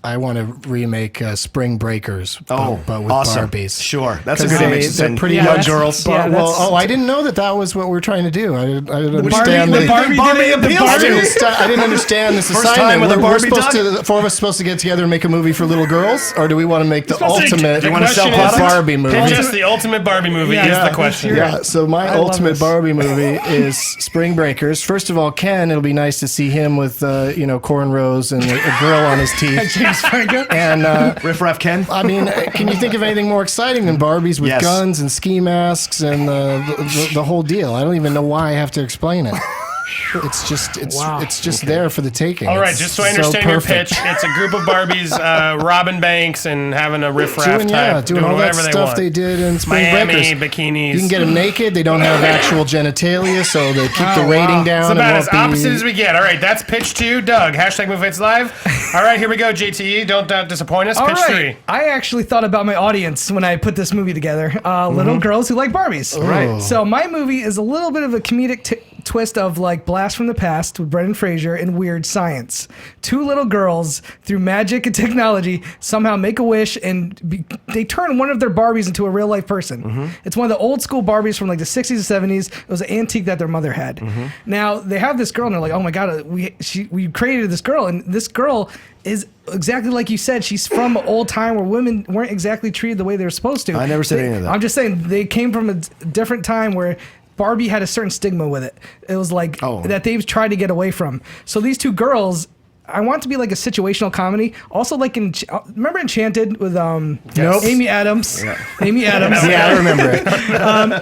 I want to remake Spring Breakers, but with awesome. Barbies. Sure. That's a 'Cause good image. they're pretty young much girls. Yeah, I didn't know that was what we're trying to do. I didn't Barbie, understand the Barbie, Barbie did it- the appeals Barbie- to. I didn't understand this First assignment. time with a We're Barbie supposed duck? to, the four of us supposed to get together and make a movie for little girls, or do we want to make the ultimate You wanna sell product? Barbie movie? Just the ultimate Barbie movie Yeah. is the question. Yeah, so my love ultimate this. Barbie movie is Spring Breakers. First of all, Ken, it'll be nice to see him with cornrows and a grill on his teeth. James Franco. And Riff Raff Ken. I mean, can you think of anything more exciting than Barbies with Yes. guns and ski masks and the whole deal? I don't even know why I have to explain it. It's just there for the taking. All right, It's just so I understand your perfect. pitch, it's a group of Barbies robbing banks and having a riff-raff Doing type, all that whatever stuff they they did in Spring Miami, Breakers. bikinis. You can get them naked. They don't have actual genitalia, so they keep the rating down. It's and about won't as be- opposite as we get. All right, that's pitch 2. Doug, hashtag Movie Fights Live. All right, here we go, JTE. Don't disappoint us. All Pitch right. 3. I actually thought about my audience when I put this movie together. Little girls who like Barbies. Right. So my movie is a little bit of a comedic twist of like Blast from the Past with Brendan Fraser and Weird Science. 2 little girls, through magic and technology, somehow make a wish and they turn one of their Barbies into a real life person. It's one of the old school Barbies from like the 60s and 70s. It was an antique that their mother had. Now they have this girl and they're like, oh my God, we created this girl, and this girl is exactly like you said. She's from an old time where women weren't exactly treated the way they were supposed to. I never said any of that. I'm just saying they came from a different time where Barbie had a certain stigma with it. It was like that they've tried to get away from. So these 2 girls, I want it to be like a situational comedy. Also, like remember Enchanted with Amy Adams? Amy Adams. Yeah, I remember it.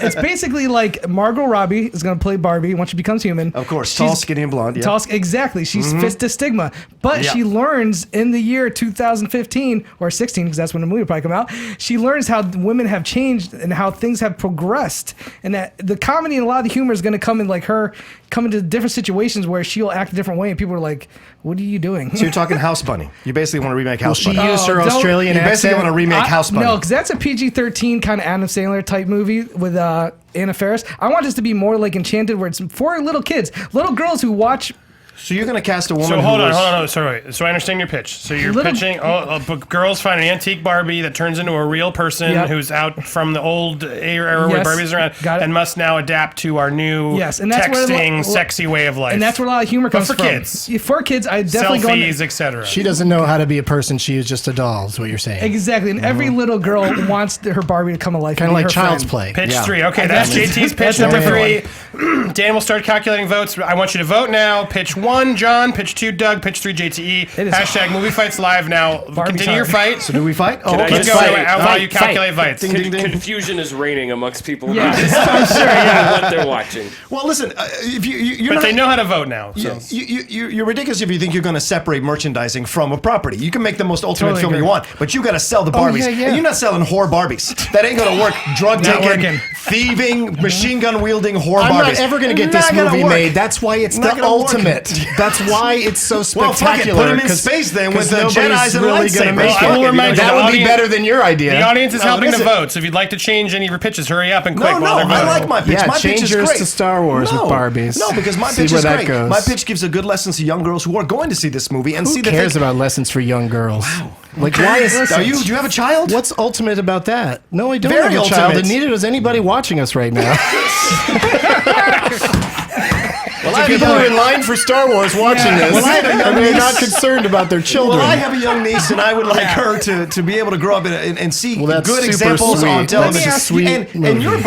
It's basically like Margot Robbie is going to play Barbie once she becomes human. Of course, tall, skinny, and blonde. Yeah. Exactly. She's fits the stigma. But she learns in the year 2015 or 16, because that's when the movie will probably come out, she learns how women have changed and how things have progressed. And that the comedy and a lot of the humor is going to come in like her come into different situations where she'll act a different way and people are like, what are you doing? So you're talking House Bunny. You basically want to remake House She Bunny. used her don't- Australian You basically accent. want to remake House Bunny. No, because that's a PG-13 kind of Adam Sandler type movie with Anna Faris. I want this to be more like Enchanted, where it's for little kids, little girls who watch. So you're going to cast a woman So who hold was- on. Sorry. So I understand your pitch. So you're Little- pitching, girls find an antique Barbie that turns into a real person Yep. who's out from the old era where Yes, Barbies are around got it. and must now adapt to our new Yes, and that's where texting, sexy way of life. And that's where a lot of humor But comes for from. kids. For kids, I definitely go. Selfies, etc. She doesn't know how to be a person. She is just a doll, is what you're saying. Exactly, and every little girl wants her Barbie to come alive. Kind of like Child's Play. Pitch Yeah. 3. Okay, that's JT's pitch That's a number different 3. Dan will start calculating votes. I want you to vote now. Pitch 1, John. Pitch 2, Doug. Pitch 3, JTE. It is Hashtag Movie Fights Live. Now, Barbie continue your time. fight. So do we fight? Oh, I okay. Keep just going say- while you calculate votes. Ding, ding, ding. Confusion is reigning amongst people. Yeah, who I'm sure. Yeah. what they're watching. Well, listen, if you're But not, they know how to vote now. So. you're ridiculous if you think you're going to separate merchandising from a property. You can make the most ultimate Totally film you agree. want, but you got to sell the Barbies. yeah, yeah. And you're not selling whore Barbies. That ain't going to work. Drug Not taking, working. thieving, machine gun wielding whore I'm Barbies. not ever going to get this Not gonna movie work. made. That's why it's Not the gonna work. ultimate. That's why it's so Well, fuck it. spectacular. Put 'em in 'cause- space then 'cause with the nobody's Jedis and really gonna lightsabers. make Well, I will it. remind you, That the would be audience- better than your idea. The audience is No, helping to listen. vote, so if you'd like to change any of your pitches, hurry up and quick No, while they're voting. I like my pitch. Yeah, my change pitch is yours great. to Star Wars with Barbies. No, because my See pitch where is that great. goes. My pitch gives a good lessons to young girls who are going to see this movie and Who see that cares they, about lessons for young girls? Like, why is Do you have a child? What's ultimate about that? No, I don't Very have a child, ultimate. and neither does anybody watching us right now. Well, I People who are in line for Star Wars watching this, Well, I have a young and they're niece. not concerned about their children. Well, I have a young niece, and I would like her to be able to grow up and see Well, that's good super examples sweet. on That's television. a sweet and your movie.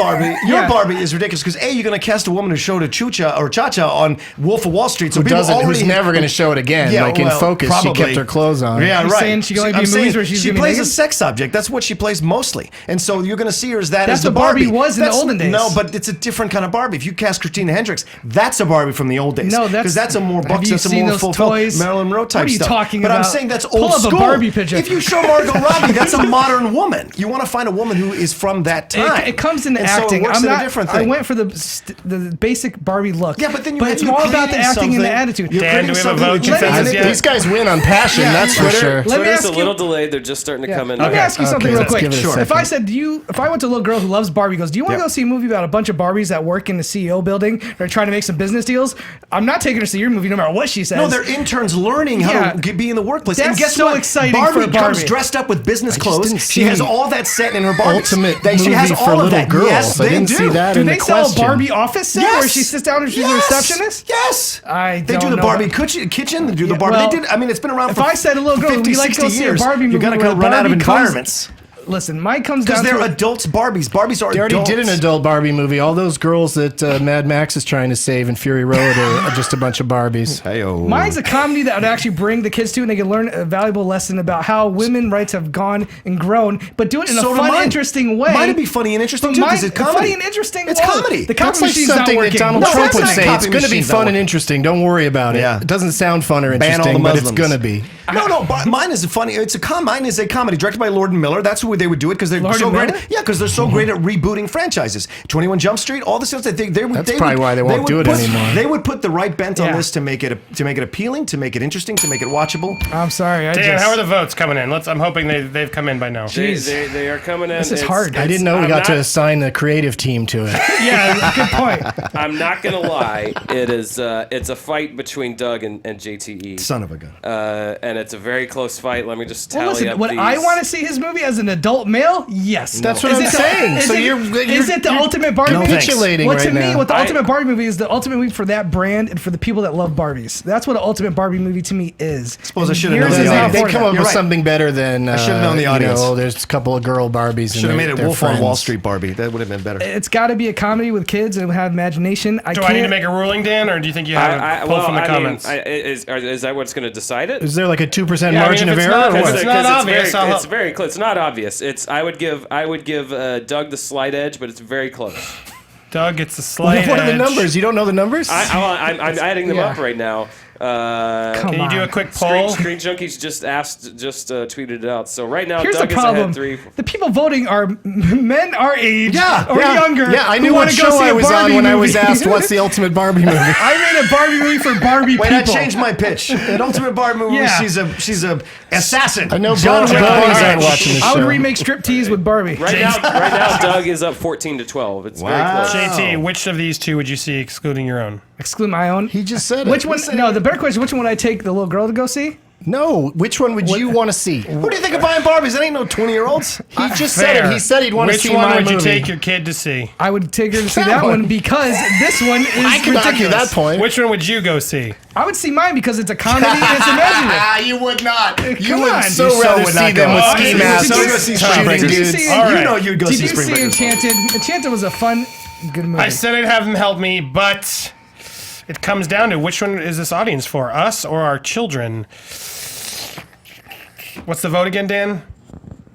Barbie is ridiculous because you're going to cast a woman who showed a Chucha or Cha-Cha on Wolf of Wall Street. So Who people doesn't? already Who's never going to show it again? Yeah, like in well, Focus, probably. she kept her clothes on. Yeah, You're right. saying she can only be I'm in movies saying where she's she gonna be plays a naked? sex object. That's what she plays mostly, and so you're going to see her as that. That's as the what Barbie Barbie was in the olden days. No, but it's a different kind of Barbie. If you cast Christina Hendricks, that's a Barbie from the old days. No, that's- because that's a more have bucks. you That's a seen more those fulfilled toys? Marilyn Monroe type What are you stuff. talking but I'm about? saying that's Pull old up a school. Barbie picture. If you show Margot Robbie, that's a modern woman. You want to find a woman who is from that time. It comes into And acting. So it works I'm in not. a different I thing. went for the basic Barbie look. Yeah, but then it's more about the acting and the attitude. Dan, do we have a vote Let me- consensus yet? These guys win on passion, that's for sure. Let me Twitter's ask a you. little delayed. They're just starting to come in. Let me ask you something real let's quick. give it a If I second. said, if I went to a little girl who loves Barbie, goes, do you want to go see a movie about a bunch of Barbies that work in the CEO building or trying to make some business deals? I'm not taking her to see your movie no matter what she says. No, they're interns learning how Yeah. to be in the workplace. That's and guess so what? exciting Barbie for comes Barbie. dressed up with business clothes. didn't She has see all that set in her Barbie. Ultimate She has movie all for of little that. girls. Yes, I they didn't do. see that Do in they the sell a question. Barbie office set where she sits down and she's a receptionist? Yes. I They do don't the know Barbie about- kitchen. They do the Yeah, Barbie. well, they did. I mean, it's been around if for I said a little girl, 50, we like to go 60 see a years. Barbie movie You got to where run out of Barbie comes- environments. Listen, mine comes Because down they're to adults Barbies. Barbies are They already adults. did an adult Barbie movie. All those girls that Mad Max is trying to save in Fury Road are just a bunch of Barbies. Hey-o. Mine's a comedy that would actually bring the kids to, and they can learn a valuable lesson about how women rights have gone and grown, but do it in a So do fun, mine. interesting way. Mine would be funny and interesting But too because mine- it's comedy. funny and interesting. It's Whoa, comedy. The copy That's like machine's not something that working. Donald No, Trump that's would not say. copy It's going to be machines, fun that and one. interesting. Don't worry about it. Yeah. It doesn't sound fun or Ban all interesting, the but it's Muslims. going to be. No, mine is a funny. Mine is a comedy directed by Lord and Miller. That's who they would do it because they're Lord so and great. Miller? Yeah, because they're so great at rebooting franchises. 21 Jump Street, all the stuff that they would. That's they probably would, why they won't would do it put, anymore. They would put the right bent on Yeah. this to make it appealing, to make it interesting, to make it watchable. I'm sorry. Dan, how are the votes coming in? I'm hoping they've come in by now. They are coming in. This is hard. I didn't know we I'm got to not- assign a creative team to it. Yeah, good point. I'm not gonna lie. It's a fight between Doug and JTE. Son of a gun. And it's a very close fight. Let me just tally Well, listen, up would these. I want to see his movie as an adult male? Yes. That's what Is I'm it the- saying. is So it- is it the ultimate Barbie movie? capitulating Well, right to me, now. what the I- ultimate Barbie movie is the ultimate movie for that brand and for the people that love Barbies. That's what an ultimate Barbie movie to me is. Suppose I And should've yours known is the not audience. They for come that. up You're with right. something better than I should've known the audience. There's a couple of girl Barbies. Should have made it their Wolf on Wall friends. Street Barbie. That would have been better. It's got to be a comedy with kids and have imagination. Do I need to make a ruling, Dan, or do you think you have a pull from the comments? Is that what's going to decide it? Is there like a 2% Yeah, I mean, margin if of it's error? not- or if what? it's not obvious, It's very close. It's not obvious. I would give Doug the slight edge, but it's very close. Doug gets the slight What are the edge. numbers? You don't know the numbers? I'm adding them Yeah. up right now. Come Can you do a on. quick poll? Screen Junkies just tweeted it out. So right now, Here's Doug the is problem. ahead 3. The people voting are men our age or yeah. younger. Yeah, I who knew wanna what go show see I a was on Barbie when I was movie. asked what's the ultimate Barbie movie. I made a Barbie movie for Barbie Wait, people. I changed my pitch. An ultimate Barbie movie. Yeah. She's a assassin. I know John Wick. Bonnie's Alright. not watching this I would show. remake striptease with Barbie. Right now, Doug is up 14-12. It's very close. JT, which of these two would you see excluding your own? Exclude my own. He just said it. Which one? No, the better question: which one would I take the little girl to go see? No, which one would you want to see? Who do you think of buying Barbies? That ain't no 20-year-olds. He just said it. He said he'd want to Which see one my would movie. you take your kid to see? I would take her to see That that one. one because this one is I can ridiculous. argue that point. Which one would you go see? I would see mine because it's a comedy and it's imaginative. You would not. You Come would on. so You so rather would see not them go. with Oh, ski you masks so go see shooting Spring Did you dudes. see? All right. You know you'd go Did see you Spring see Breakers. Enchanted? Enchanted was a fun, good movie. I said I'd have them help me, but it comes down to which one is this audience for, us or our children? What's the vote again, Dan?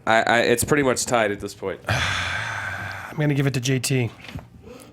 It's pretty much tied at this point. I'm going to give it to JT.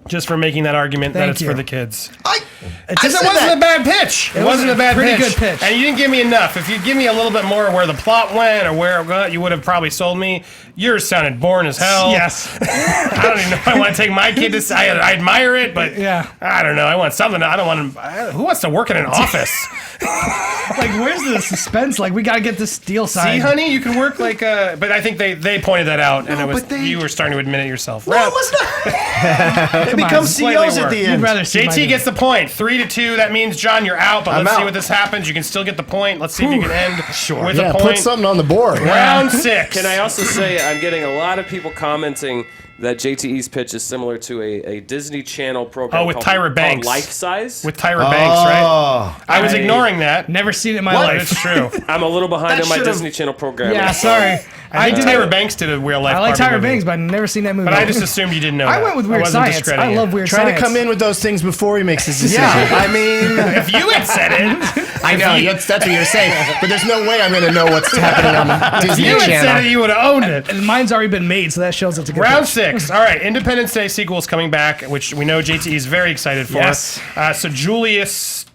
Just for making that argument that Thank it's you. for the kids. It's Because just it wasn't a bad pitch. It wasn't a bad pretty pitch. good pitch. And you didn't give me enough. If you'd give me a little bit more where the plot went or where it went, you would have probably sold me. Yours sounded boring as hell. Yes. I don't even know if I want to take my kid to see. I admire it, but Yeah. I don't know. I want something. I don't want to. Who wants to work in an office? Like, where's the suspense? Like, we gotta get this deal signed. See, honey, you can work like. But I think they pointed that out, and it was but they- you were starting to admit it yourself. No, it was not. They become slightly CEOs at the worse. You'd end. rather see my JT gets the point. 3-2. That means John, you're out. But I'm let's see out. what this happens. You can still get the point. Let's see if you can end with Yeah, a put point. something on the board. Round 6. Can I also say I'm getting a lot of people commenting that JTE's pitch is similar to a Disney Channel program with called, Tyra Banks. called Life Size. with Tyra Banks, right? I was ignoring that. Never seen it in my But life. it's true. I'm a little behind That on my should've- Disney Channel program. Yeah, sorry. I think Tyra Banks did a real life. I like Barbie Tyra movie. Banks, but I've never seen that movie. But I just assumed you didn't know. I that. went with Weird wasn't Science. I discrediting love it. Weird Try Science. to come in with those things before he makes his decision. Yeah, I mean, If you had said it, I know, that's what you're saying. But there's no way I'm going to know what's happening on the Disney You had said Channel. it, you would have owned it. And mine's already been made, so that shows it's a good Round pitch. 6. All right, Independence Day sequel is coming back, which we know JT is very excited for. Yes. So Julius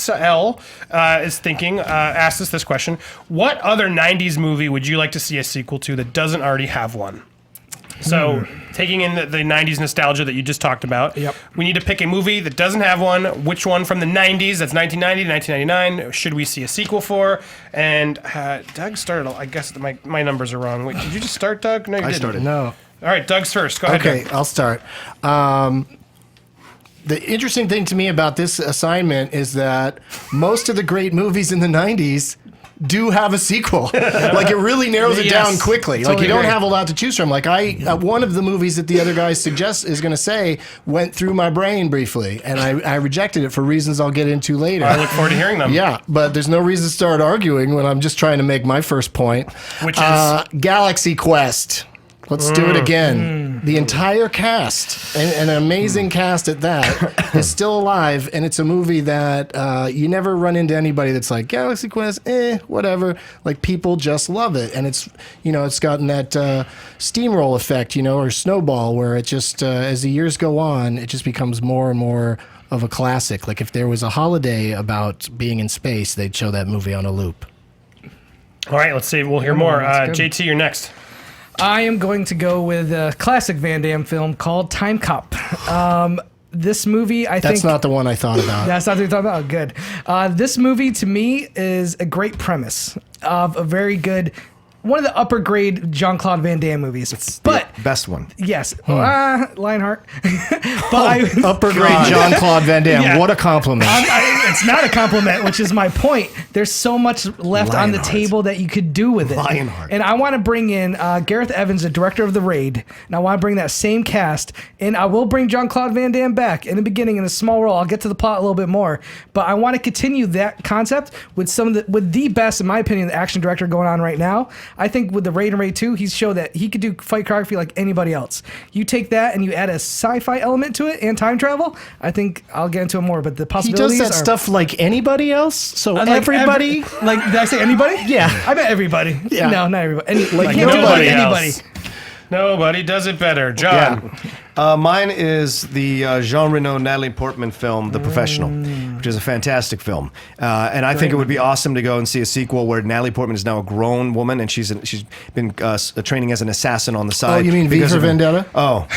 L. Is thinking, asked us this question. What other 90s movie would you like to see a sequel to that doesn't already have one? So, taking in the 90s nostalgia that you just talked about, Yep. we need to pick a movie that doesn't have one. Which one from the 90s, that's 1990 to 1999, should we see a sequel for? And Doug started, I guess my numbers are wrong. Wait, did you just start, Doug? No, you didn't. started. No. All right, Doug's first. Go ahead, Okay, Doug. I'll start. The interesting thing to me about this assignment is that most of the great movies in the 90s do have a sequel. Like, it really narrows it down quickly. Like, Totally you don't agree. have a lot to choose from. Like, one of the movies that the other guy is going to say went through my brain briefly, and I rejected it for reasons I'll get into later. I look forward to hearing them. Yeah, but there's no reason to start arguing when I'm just trying to make my first point. Which is? Galaxy Quest. Let's do it again. The entire cast, and an amazing cast at that, is still alive, and it's a movie that you never run into anybody that's like, Galaxy Quest, whatever. Like, people just love it, and it's gotten that steamroll effect, or snowball, where it just, as the years go on, it just becomes more and more of a classic. Like, if there was a holiday about being in space, they'd show that movie on a loop. All right, let's see. We'll hear more. that's good. JT, you're next. I am going to go with a classic Van Damme film called Time Cop. This movie, I think... That's not the one I thought about. That's not what you're talking about? Good. This movie, to me, is a great premise of a very good... One of the upper grade Jean-Claude Van Damme movies. But... Best one. Yes. Lionheart. But Upper grade Jean-Claude Van Damme. Yeah. What a compliment. it's not a compliment, which is my point. There's so much left on the Lionheart. table that you could do with it. Lionheart. And I want to bring in Gareth Evans, the director of The Raid, and I want to bring that same cast. And I will bring Jean-Claude Van Damme back in the beginning in a small role. I'll get to the plot a little bit more, but I want to continue that concept with with the best, in my opinion, action director going on right now. I think with The Raid and Raid 2, he's showed that he could do fight choreography like anybody else. You take that and you add a sci-fi element to it and time travel, I think I'll get into it more, but the He possibilities does that are... stuff like anybody else? So Like everybody? like, did I say anybody? Yeah. I meant everybody. Yeah. No, not everybody. Like you can't do it nobody like else. anybody. Nobody does it better. John. Mine is the Jean Reno Natalie Portman film, The Professional, which is a fantastic film, and I think it would be awesome to go and see a sequel where Natalie Portman is now a grown woman and she's been training as an assassin on the side. Oh, you mean V because for of- Vendetta? Oh,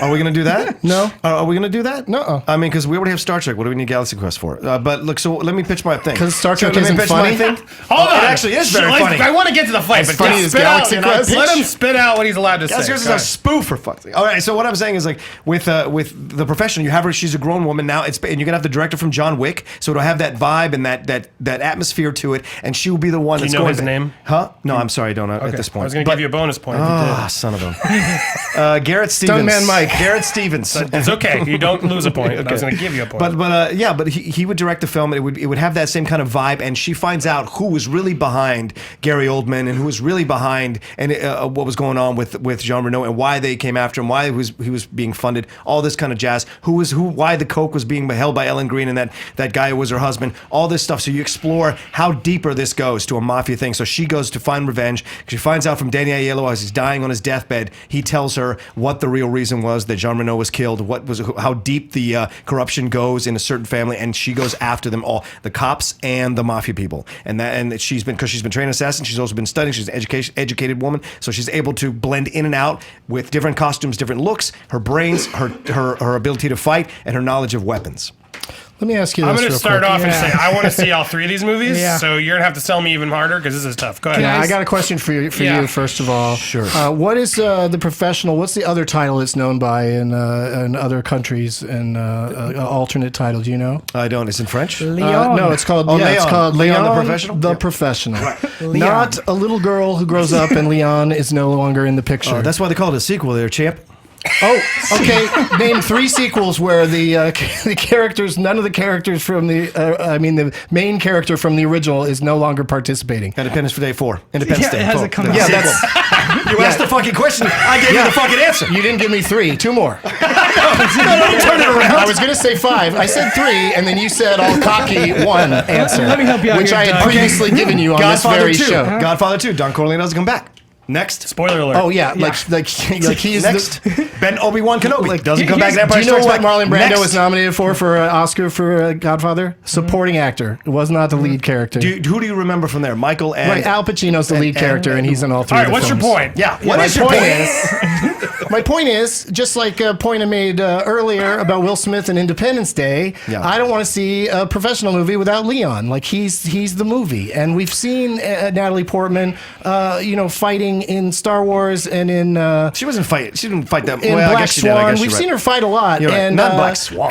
are we gonna do that? No. Are we gonna do that? No. I mean, because we already have Star Trek. What do we need Galaxy Quest for? But look, so let me pitch my thing. 'Cause Star Trek let me isn't pitch funny? my thing. Hold on. It actually is very funny. I want to get to the fight, but funny just as spit Galaxy out, Quest. Let him spit out what he's allowed to say. Galaxy Quest Go is a ahead. spoof, for fuck's sake. All right, so what I'm saying is, like, with The Professional, you have her. She's a grown woman now. And you're gonna have the director from John Wick, so it'll have that vibe and that atmosphere to it. And she will be the one Do you that's know going. his name? Huh? No, I'm sorry, I don't know at Okay. this point. I was going to give you a bonus point. if you Ah, son of a. Garrett Stevens. Stuntman Mike. Garrett Stevens. did. It's okay. You don't lose a point. I was going to give you a point. But he would direct the film. And it would have that same kind of vibe. And she finds out who was really behind Gary Oldman and who was really behind and what was going on with Jean Reno and why they came after him, why he was being funded, all this kind of jazz. Why the coke was being held by Ellen Green and that guy who was her husband. All this stuff. So you explore how deeper this goes to a mafia thing. So she goes to find revenge. She finds out from Danny Aiello as he's dying on his deathbed. He tells her what the real reason was that Jean Reno was killed. How deep the corruption goes in a certain family, and she goes after them all, the cops and the mafia people. And she's been trained assassin. She's also been studying. She's an educated woman, so she's able to blend in and out with different costumes, different looks, her brains, her ability to fight, and her knowledge of weapons. Let me ask you this I'm going to real start quick. off and say I want to see all three of these movies, Yeah. so you're going to have to sell me even harder because this is tough. Go ahead. Yeah, I got a question for you first of all. Sure. What is The Professional? What's the other title it's known by in other countries and alternate title? Do you know? I don't. It's in French. Leon. No, it's called Leon. it's called Leon the Leon Professional? The Yeah. Professional. Leon. Not a little girl who grows up and Leon is no longer in the picture. Oh, that's why they call it a sequel there, champ. Oh, okay. Name 3 sequels where the characters, none of the characters from the main character from the original is no longer participating. Independence Day 4. Independence Yeah, Day. it hasn't 4. come out. Yeah, Sequel. that's. You asked the fucking question. I gave you the fucking answer. You didn't give me 3. 2 more. Turn it around. I was going to say 5. I said 3, and then you said all cocky 1 answer. Let me help you out which here, I had Doug. previously given you on Godfather this 2. very show. Godfather 2. Don Corleone doesn't come back. Next. Spoiler alert. Oh yeah, like he's Next. the. Ben Obi-Wan Kenobi doesn't come back in Do Empire you know Strikes what Back. Marlon Brando Next. was nominated for an Oscar for Godfather? Supporting actor. It was not the lead character. Who do you remember from there? Michael and... Right, Al Pacino's the lead character, and he's in all 3 All of right, the what's your films. point? Yeah, What is your point? My point is, just like a point I made earlier about Will Smith and Independence Day, Yeah. I don't want to see a professional movie without Leon. Like he's the movie, and we've seen Natalie Portman, fighting in Star Wars and in She wasn't fight. She didn't fight that. in Well, I Black guess she did. I Swan. guess We've you're seen right. her fight a lot, You're right. and Not Black Swan.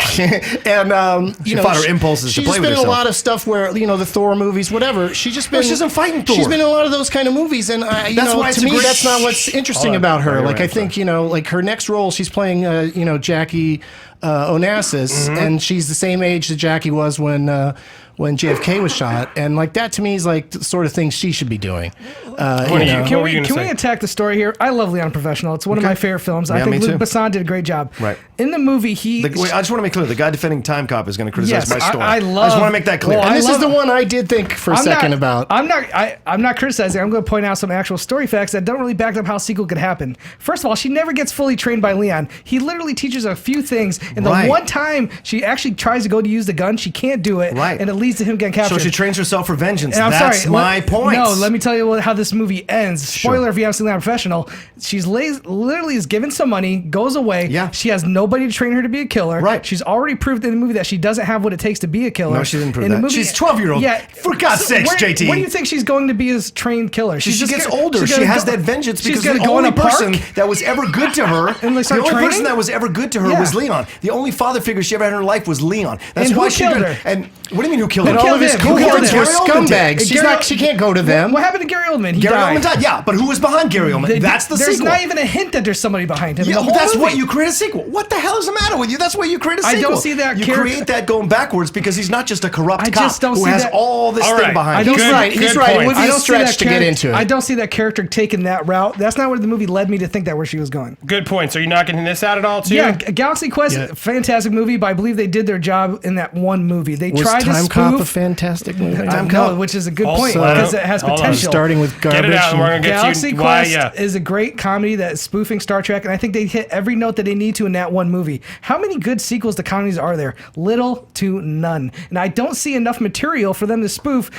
and She fought her impulses to she's play with been in a herself. lot of stuff where the Thor movies, whatever. She's just been. she doesn't fight in Thor. She's been in a lot of those kind of movies, and That's why it's to a me, great- that's not what's interesting Hold on. about her. You're Like right, I think like her next role, she's playing Jackie Onassis, and she's the same age that Jackie was when JFK was shot, and like that to me is like the sort of thing she should be doing. What were you Can we gonna say? attack the story here? I love Leon Professional. It's one of my favorite films. I Yeah, think me Luc too. Besson did a great job. Right. In the movie, he. Wait, I just want to make clear: the guy defending Time Cop is going to criticize Yes, my story. I just love- want to make that clear. well, And I this love- is the one I did think for a second about. I'm not criticizing. I'm going to point out some actual story facts that don't really back up how a sequel could happen. First of all, she never gets fully trained by Leon. He literally teaches her a few things, and the Right. one time she actually tries to go to use the gun, she can't do it, Right. and it leads to him getting captured. So she trains herself for vengeance. And I'm That's sorry. my point. No, let me tell you how this movie ends. Spoiler if you haven't seen Leon Professional. She's literally is given some money, goes away. Yeah. She has nobody to train her to be a killer. Right. She's already proved in the movie that she doesn't have what it takes to be a killer. No, she didn't prove In the that. movie- She's 12-year-old. Yeah. For God's sakes, JT. Where do you think she's going to be as trained killer? She just gets gonna- older. she's She gonna has go- that vengeance she's because gonna the go in only a park person that was ever good to her, and the start only person training? that was ever good to her Yeah. was Leon. The only father figure she ever had in her life was Leon. That's And why who she killed could. her? And what do you mean who killed Who her? all killed of his him? Who killed cohorts him? were Gary Oldman did. scumbags. She can't go to them. What happened to Gary Oldman? He Gary died. Oldman died. Yeah, but who was behind Gary Oldman? That's the There's sequel. not even a hint that there's somebody behind him. in Yeah, the whole that's movie. what you create a sequel. What the hell is the matter with you? That's why you create a I sequel. don't see that You character- create that going backwards because he's not just a corrupt I cop just don't who see has that- all this All thing right. behind I him. don't- He's right. He's good right. It point. would be I a don't see that stretch to get character- into it. I don't see that character taking that route. That's not where the movie led me to think that where she was going. Good point. So you're not getting this out at all, too? Yeah, Galaxy Quest, fantastic movie, but I believe they did their job in that one movie. They Was tried to Time Cop a spoof. fantastic movie? No, which is a good point Also- because it has Hold on. potential. Starting with garbage. Get it out, and we're going to get Galaxy to you. Why, Quest is a great comedy that is spoofing Star Trek, and I think they hit every note that they need to in that one movie. How many good sequels to comedies are there? Little to none. And I don't see enough material for them to spoof.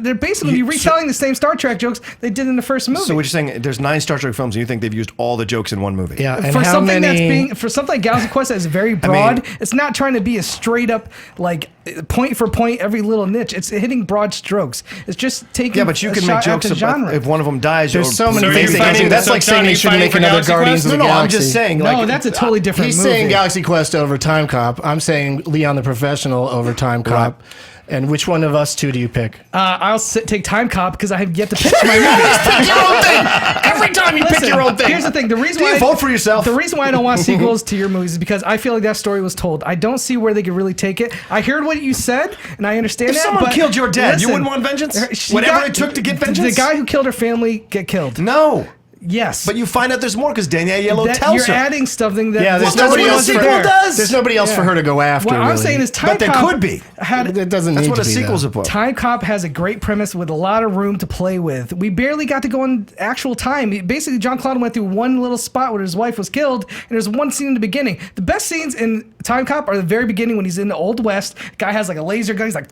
They're basically retelling the same Star Trek jokes they did in the first movie. So what you're saying? There's 9 Star Trek films, and you think they've used all the jokes in one movie? Yeah, and for how something many? for something like Galaxy Quest that is very broad, it's not trying to be a straight up like point for point every little niche. It's hitting broad strokes. It's just taking Yeah, but you a can shot make jokes at the genre. about if one of them dies. There's so many So things you're they can do. fighting- That's so like saying John, they you shouldn't fighting make for another Galaxy Guardians Quest? of the No, I'm Galaxy. just saying. no, Like, that's a totally different He's movie. saying Galaxy Quest over Time Cop. I'm saying Leon the Professional over Time Cop. And which one of us two do you pick? I'll take Time Cop because I have yet to pitch my movie. Pick your own thing. Every time you pick your own thing. Here's the thing: the reason Do why you vote for yourself? The reason why I don't want sequels to your movies is because I feel like that story was told. I don't see where they could really take it. I heard what you said, and I understand If that. someone but killed your dad, you listen, wouldn't want vengeance? she Whatever it took to get vengeance? The guy who killed her family get killed. No. Yes, But you find out there's more because Danielle Yellow that tells you're her. adding something that Yeah, there's Well, nobody that's what else a for sequel does. There's nobody else for her to go after. What I'm really. saying is Time But there Cop could be. had It doesn't That's need what to a be, sequel's though. about. Time Cop has a great premise with a lot of room to play with. We barely got to go in actual time. Basically, John Cloud went through one little spot where his wife was killed, and there's one scene in the beginning. The best scenes in Time Cop are the very beginning when he's in the Old West. Guy has like a laser gun. He's like,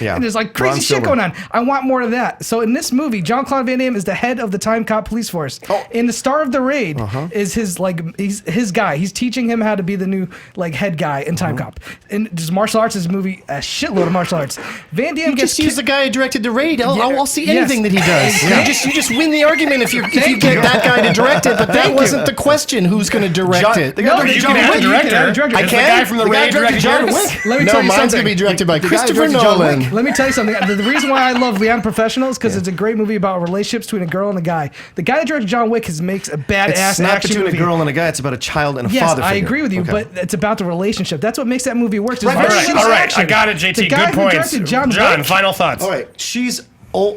Yeah. and there's like Ron crazy shit Silver. going on. I want more of that. So in this movie, John Claude Van Damme is the head of the Time Cop police force. Oh. In the Star of the Raid is he's his guy. He's teaching him how to be the new like head guy in Time Cop. And just martial arts is a movie, a shitload of martial arts. Van Damme You gets just use the guy who directed the raid. I'll see Yes. anything that he does. Yeah. You just win the argument if you Thank get you. that guy to direct it. But that Thank you. wasn't the question. Who's going to direct John- it? the guy No, directed you John can add a Wick. director. You can add a director. I It's the can. guy from the Raid directed directed John yours? Wick. Let me No, tell you mine's something. going to be directed by guy Christopher directed John Nolan. Wick. Let me tell you something. The reason why I love Leon Professional is because it's a great movie about relationships between a girl and a guy. The guy that directed John Wick makes a badass It's not action between movie. a girl and a guy. It's about a child and a Yes, father I figure. agree with you, Okay. but it's about the relationship. That's what makes that movie work. There's Right, very all right, little all right. action. I got it, JT. The guy Good who points. directed John John, Wick, final thoughts. All right, she's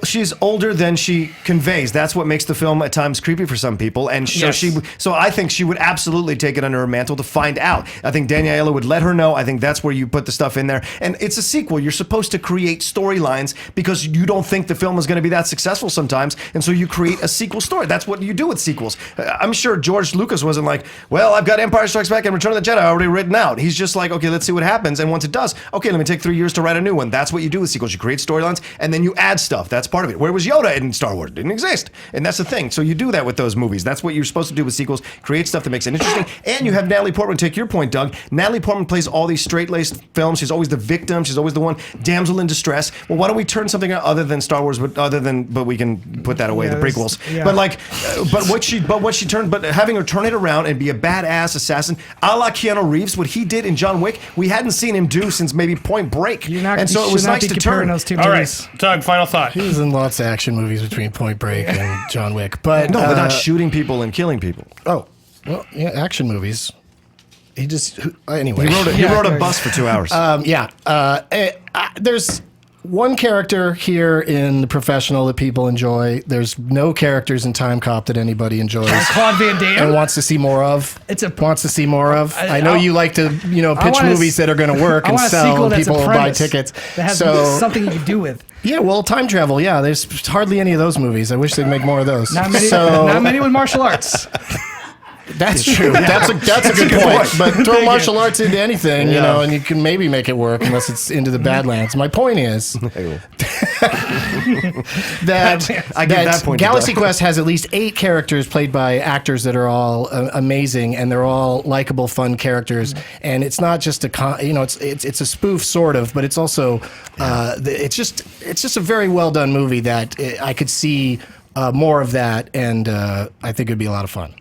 she's older than she conveys. That's what makes the film at times creepy for some people. And so Yes. so I think she would absolutely take it under her mantle to find out. I think Daniela would let her know. I think that's where you put the stuff in there. And it's a sequel. You're supposed to create storylines because you don't think the film is going to be that successful sometimes. And so you create a sequel story. That's what you do with sequels. I'm sure George Lucas wasn't like, well, I've got Empire Strikes Back and Return of the Jedi already written out. He's just like, okay, let's see what happens. And once it does, okay, let me take 3 years to write a new one. That's what you do with sequels. You create storylines and then you add stuff. That's part of it. Where was Yoda in Star Wars? Didn't exist. And that's the thing. So you do that with those movies. That's what you're supposed to do with sequels. Create stuff that makes it interesting. And you have Natalie Portman. Take your point, Doug. Natalie Portman plays all these straight-laced films. She's always the victim. She's always the one damsel in distress. Well, why don't we turn something other than Star Wars, but we can put that away, the prequels. Yeah. But having her turn it around and be a badass assassin, a la Keanu Reeves, what he did in John Wick, we hadn't seen him do since maybe Point Break. And so it was nice to turn All those two movies. right, Doug, final thought. He was in lots of action movies between Point Break and John Wick, but No, but not shooting people and killing people. Oh, well, yeah, action movies. He just anyway. He rode a bus for 2 hours. There's one character here in The Professional that people enjoy. There's no characters in Time Cop that anybody enjoys Claude Van Damme. and wants to see more of. Wants to see more of. I know you like to, pitch want a movies that are going to work I and want a sell, sequel and that's people a will buy premise tickets. that has So something you can do with. yeah, well, time travel. Yeah, there's hardly any of those movies. I wish they'd make more of those. Not many. So Not many with martial arts. that's true. That's a good point. But throw martial arts into anything, and you can maybe make it work unless it's into the Badlands. My point is that I give that point to Galaxy Doug. Quest has at least 8 characters played by actors that are all amazing, and they're all likable, fun characters. And it's not just it's a spoof sort of, but it's also it's just a very well done movie that I could see more of that, and I think it'd be a lot of fun.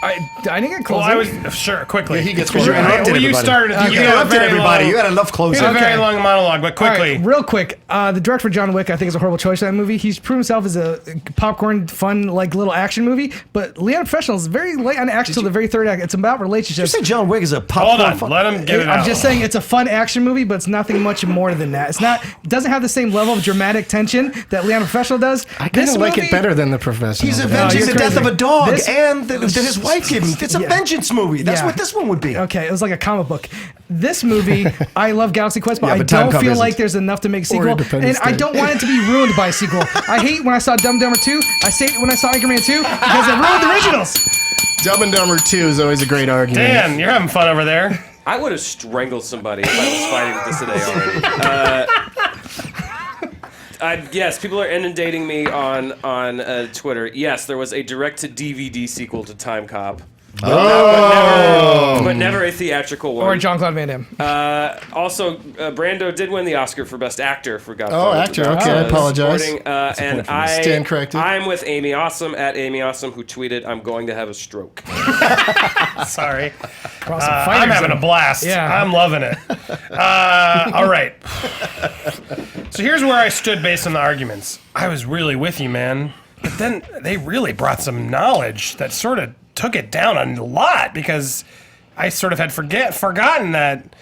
I didn't get close. Well, I was sure quickly. Yeah, he gets because you interrupted Well, you everybody. started. You interrupted everybody. You had enough closing. You had a very long monologue, but All quickly. right, real quick, the director for John Wick, I think, is a horrible choice for that movie. He's proven himself as a popcorn, fun, like little action movie. But Leon Professional is very late on action till the very third act. It's about Did you relationships. say John Wick is a popcorn? Hold on, let him get it out. I'm just saying it's a fun action movie, but it's nothing much more than that. It doesn't have the same level of dramatic tension that Leon Professional does. I kind of like it better than The Professional. He's avenging you're the death of crazy. a dog This- and that his wife gave him. It's a vengeance movie. That's Yeah. what this one would be. Okay, it was like a comic book. This movie, I love Galaxy Quest, but Yeah, I but Time don't Cop feel isn't. like there's enough to make a sequel. Independence And I Day. don't want it to be ruined by a sequel. I hate when I saw Dumb and Dumber 2. I say it when I saw Anchorman 2 because it ruined the originals. Dumb and Dumber 2 is always a great argument. Dan, you're having fun over there. I would have strangled somebody if I was fighting with this today already. Yes, people are inundating me on Twitter. Yes, there was a direct-to-DVD sequel to Time Cop. But never a theatrical one. Or Jean-Claude Van Damme. Also, Brando did win the Oscar for Best Actor for Godfather. Oh, actor. Okay, I apologize. Supporting, and Stand corrected. I'm with Amy Awesome at Amy Awesome, who tweeted, "I'm going to have a stroke." Sorry. Brought some I'm fighters having in. a blast. Yeah. I'm loving it. All right. So here's where I stood based on the arguments. I was really with you, man. But then they really brought some knowledge that sort of took it down a lot because I sort of had forgotten that.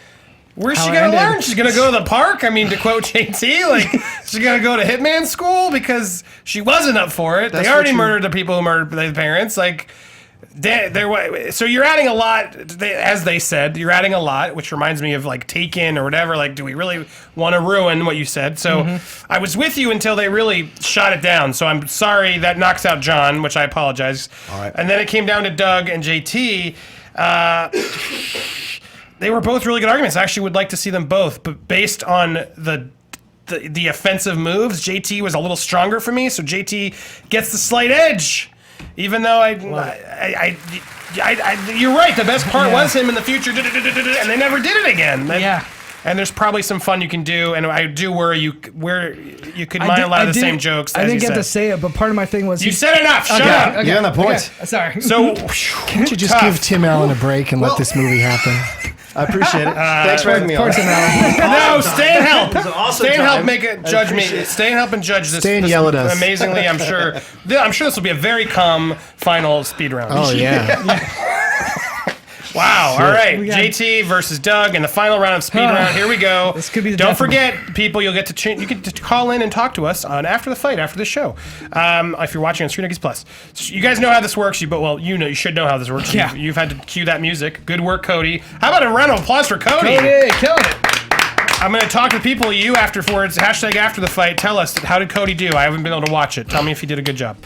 Where's How she it going to ended. learn? She's going to go to the park? I mean, to quote JT, like, she's going to go to hitman school because she wasn't up for it. That's They already what you- murdered the people who murdered their parents. Like, so you're adding a lot, as they said, you're adding a lot, which reminds me of like Taken or whatever. Like, do we really want to ruin what you said? So I was with you until they really shot it down. So I'm sorry that knocks out John, which I apologize. All right. And then it came down to Doug and JT. They were both really good arguments. I actually would like to see them both, but based on the offensive moves, JT was a little stronger for me. So JT gets the slight edge. Even though you're right. The best part was him in the future, and they never did it again. Yeah. And there's probably some fun you can do, and I do worry you could mine a lot of the same jokes. I as didn't you get to said. say it, but part of my thing was You said enough. Shut up. Okay, You're on the point. okay, sorry. So Can't you just give Tim Allen a break and let this movie happen? I appreciate it. Thanks for having me on. Poor Tim Allen. No, stay and help. was an awesome Stay and help time. make it judge me. Stay and help and judge this. Stay and this yell at us. Amazingly, I'm sure. I'm sure this will be a very calm final speed round. Oh, yeah. Wow. All right. We got- JT versus Doug in the final round of speed round. Here we go. This could be the Don't death of forget, people, you get to call in and talk to us on after the fight, after the show. If you're watching on ScreenJunkies Plus. So you guys know how this works. You should know how this works. Yeah. You've had to cue that music. Good work, Cody. How about a round of applause for Cody? Cody, killing it. I'm going to talk to people, you afterwards, hashtag after the fight. Tell us, how did Cody do? I haven't been able to watch it. Tell me if he did a good job.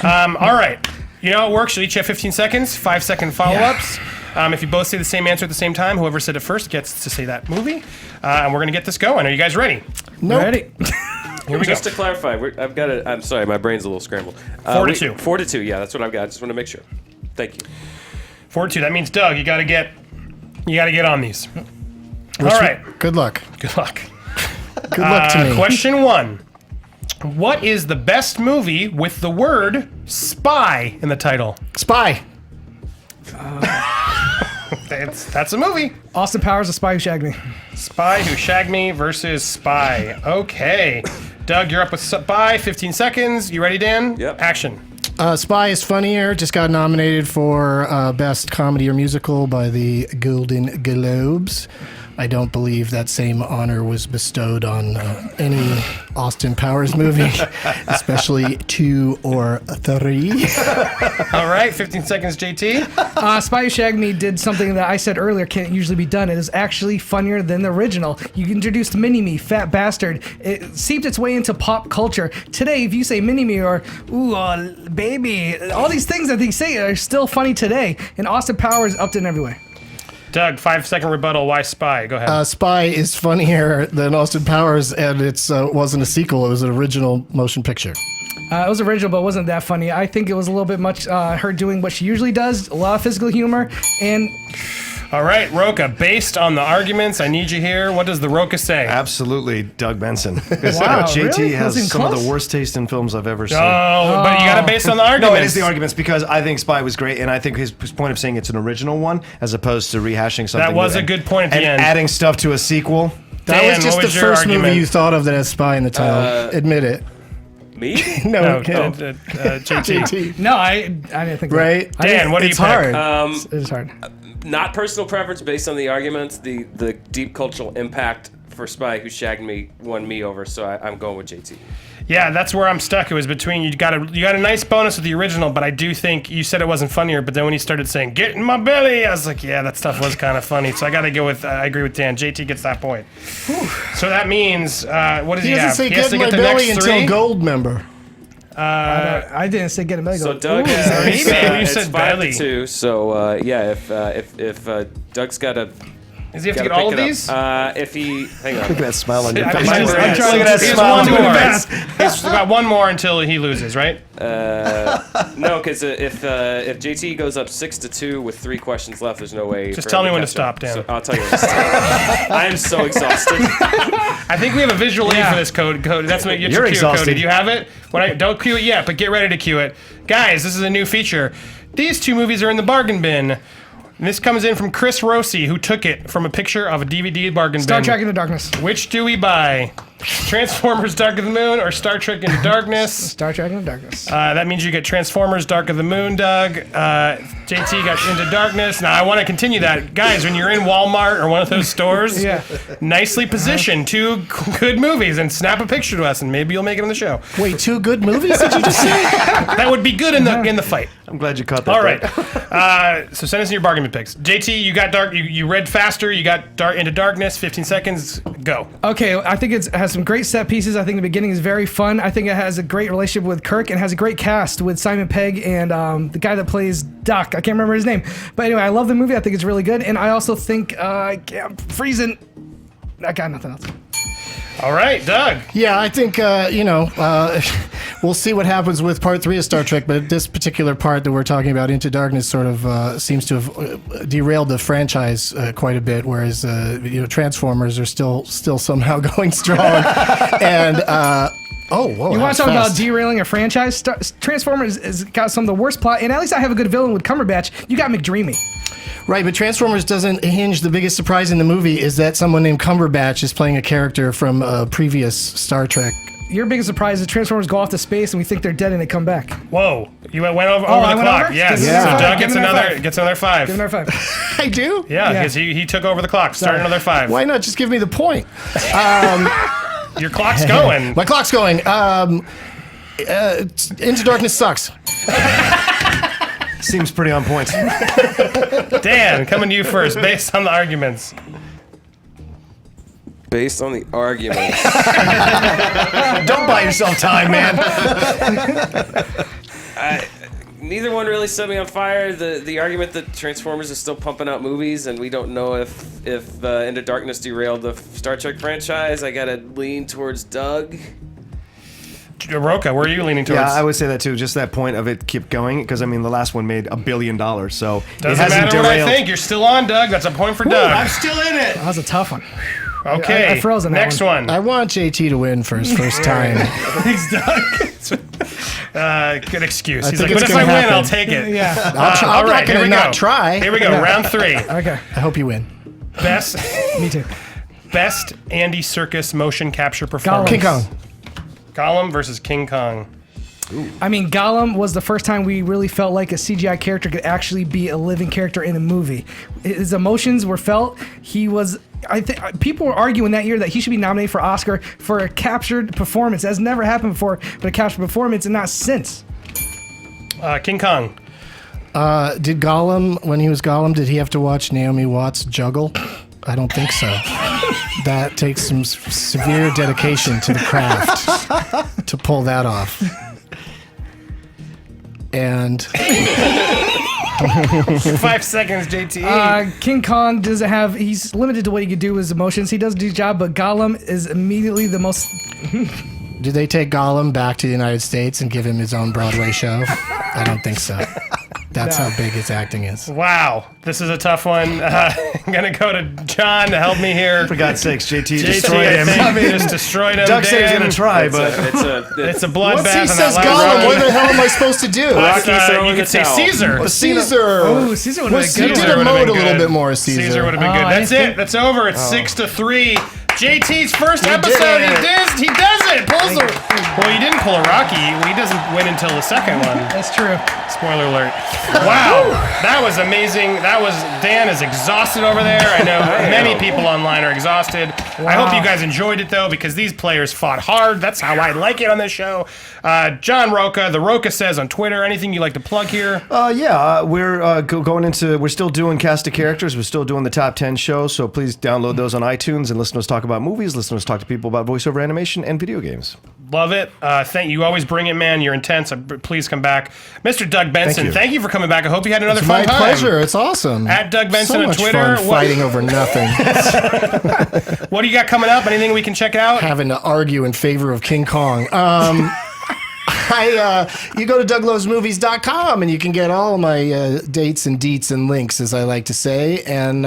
All right. You know how it works? You'll each have 15 seconds, 5-second follow-ups. If you both say the same answer at the same time, whoever said it first gets to say that movie. And we're going to get this going. Are you guys ready? Nope. Ready? Here we Just go. to clarify, I've got it. I'm sorry, my brain's a little scrambled. 4-2. 4-2. Yeah, that's what I've got. I just want to make sure. Thank you. 4-2. That means, Doug, you got to get on these. All right. Good luck. Good luck. Good luck to me. Question 1. What is the best movie with the word spy in the title? Spy. That's a movie. Austin Powers, The Spy Who Shagged Me. Spy Who Shagged Me versus Spy. Okay. Doug, you're up with Spy. 15 seconds. You ready, Dan? Yep. Action. Spy is Funnier just got nominated for Best Comedy or Musical by the Golden Globes. I don't believe that same honor was bestowed on any Austin Powers movie, especially 2 or 3. All right. 15 seconds, JT. Spy Who Shagged Me did something that I said earlier can't usually be done. It is actually funnier than the original. You introduced Mini-Me, Fat Bastard. It seeped its way into pop culture. Today, if you say Mini-Me or, ooh, baby, all these things that they say are still funny today. And Austin Powers upped it in every way. Doug, 5-second rebuttal. Why Spy? Go ahead. Spy is funnier than Austin Powers, and it wasn't a sequel. It was an original motion picture. It was original, but it wasn't that funny. I think it was a little bit much her doing what she usually does, a lot of physical humor, and... All right, Rocha, based on the arguments, I need you here. What does the Rocha say? Absolutely, Doug Benson. Because Wow, JT really? has Wasn't some of close? the worst taste in films I've ever seen. Oh, but you got it based on the arguments. No, it is the arguments because I think Spy was great, and I think his point of saying it's an original one as opposed to rehashing something. That was new a good point at the and end. adding stuff to a sequel. That Dan, was just what the was your first argument? movie you thought of that has Spy in the title. Admit it. Me? No, JT. JT. No, I didn't think Right? that. Dan, what do you It's pick? hard. It's hard. Not personal preference based on the arguments. The deep cultural impact for Spy Who Shagged Me won me over, so I'm going with JT. Yeah, that's where I'm stuck. It was between you got a nice bonus with the original, but I do think you said it wasn't funnier. But then when he started saying "get in my belly," I was like, yeah, that stuff was kind of funny. So I got to go with. I agree with Dan. JT gets that point. So that means what does he, He doesn't have? say He has get to in my get the belly next until three. gold member. I didn't say get a mega. So Doug Ooh, has maybe you it's said 5-2. So yeah, if Doug's got to. Does he have to Gotta get all of pick it these? up. If he, hang on. Look at that smile on your I'm face. trying Look to- at that he has smile one on your more. face. He's got one more until he loses, right? No, because if JT goes up 6-2 with 3 questions left, there's no way. Just for tell him me when to catch stop, up. Dan. So I'll tell you when to stop. I am so exhausted. I think we have a visual aid Yeah. for this code. That's what You're cue, exhausted. Cody. Do you have it? Don't cue it yet, but get ready to cue it. Guys, this is a new feature. These 2 movies are in the bargain bin. And this comes in from Chris Rossi, who took it from a picture of a DVD bargain Star bin. Trek Into Darkness. Which do we buy? Transformers Dark of the Moon or Star Trek Into Darkness? Star Trek Into Darkness. That means you get Transformers Dark of the Moon, Doug. JT got Into Darkness. Now, I want to continue that. Guys, when you're in Walmart or one of those stores, Yeah. nicely position 2 good movies and snap a picture to us, and maybe you'll make it on the show. Wait, 2 good movies? Did you just say? That would be good in the fight. I'm glad you caught that. All right. Doug. So send us in your bargain bin picks. JT, you got dark. You read faster. You got Into Darkness. 15 seconds. Go. Okay, I think it has some great set pieces. I think the beginning is very fun. I think it has a great relationship with Kirk and has a great cast with Simon Pegg and the guy that plays Doc. I can't remember his name. But anyway, I love the movie. I think it's really good. And I also think, I'm freezing. I got nothing else. All right, Doug. Yeah, I think, we'll see what happens with part 3 of Star Trek, but this particular part that we're talking about, Into Darkness, sort of seems to have derailed the franchise quite a bit, whereas, Transformers are still somehow going strong. And, whoa. You want to talk about derailing a franchise? Transformers has got some of the worst plot, and at least I have a good villain with Cumberbatch. You got McDreamy. Right, but Transformers doesn't hinge. The biggest surprise in the movie is that someone named Cumberbatch is playing a character from a previous Star Trek your biggest surprise is Transformers go off to space and we think they're dead and they come back. Whoa, you went over I the went clock. over? Yes. Yeah. So Doug Give gets him another another five. gets another 5. Give him another 5. I do? Yeah, Yeah. because he took over the clock. Start another 5. Why not just give me the point? Your clock's going. My clock's going. Into Darkness sucks. Seems pretty on point. Dan, coming to you first, based on the arguments. Based on the arguments. Don't buy yourself time, man. Neither one really set me on fire. The argument that Transformers is still pumping out movies and we don't know if Into Darkness derailed the Star Trek franchise, I gotta lean towards Doug. Rocha, where are you leaning towards? Yeah, I would say that too. Just that point of it keep going, because I mean the last one made $1 billion, so it Doesn't hasn't matter what I derailed. think. You're still on, Doug. That's a point for Doug. I'm still in it. That was a tough one. Okay. I froze on that Next one. I want JT to win for his first time. Thanks, Doug. Good excuse. I He's think like, but it's if I gonna win, happen. I'll take it. Yeah. All I'm right, not here going we to go. not try. Here we go. Round 3. Okay. I hope you win. Best Me too. Best Andy Serkis motion capture performance. King Kong. Gollum versus King Kong. I mean, Gollum was the first time we really felt like a CGI character could actually be a living character in a movie. His emotions were felt. He was. I think people were arguing that year that he should be nominated for Oscar for a captured performance. That's never happened before, but a captured performance and not since. King Kong. Did Gollum, when he was Gollum, did he have to watch Naomi Watts juggle? I don't think so. That takes some severe dedication to the craft to pull that off. And 5 seconds, JTE. King Kong doesn't have. He's limited to what he could do with his emotions. He does do his job, but Gollum is immediately the most. do they take Gollum back to the United States and give him his own Broadway show? I don't think so. That's how big his acting is. Wow, this is a tough one. I'm gonna go to John to help me here. For God's sakes, JT JT, destroyed I him. think, just destroyed him. Doug said he was Dan. gonna try, but It's a bloodbath. Once he in says that last Gollum, round. what the hell am I supposed to do? Rocky throwing You the could say towel. Caesar. Caesar. Oh, Caesar would have been You good. did Caesar a would've mode been a little good. bit more, Caesar. Caesar would have been Oh, good. I That's didn't it. That's over. It's 6-3. JT's first episode. did it. He does it. Pulls the. Well, he didn't pull a Rocky. He doesn't win until the second one. That's true. Spoiler alert. Wow, that was amazing. Dan is exhausted over there. I know many people online are exhausted. I hope you guys enjoyed it though, because these players fought hard. That's how I like it on this show. John Rocha, the Rocha says on Twitter. Anything you'd like to plug here? we're going into. We're still doing cast of characters. We're still doing the top 10 shows. So please download those on iTunes and listen to us talk about movies. Listen to us talk to people about voiceover animation and video games. Love it. Thank you. Always bring it, man. You're intense. Please come back, Mr. Doug Benson. Thank you for coming back. I hope you had another fun My time. pleasure. It's awesome. At Doug Benson so on much Twitter. Fun fighting over nothing. What do you got coming up? Anything we can check out? Having to argue in favor of King Kong. You go to douglovesmovies.com and you can get all of my dates and deets and links, as I like to say, and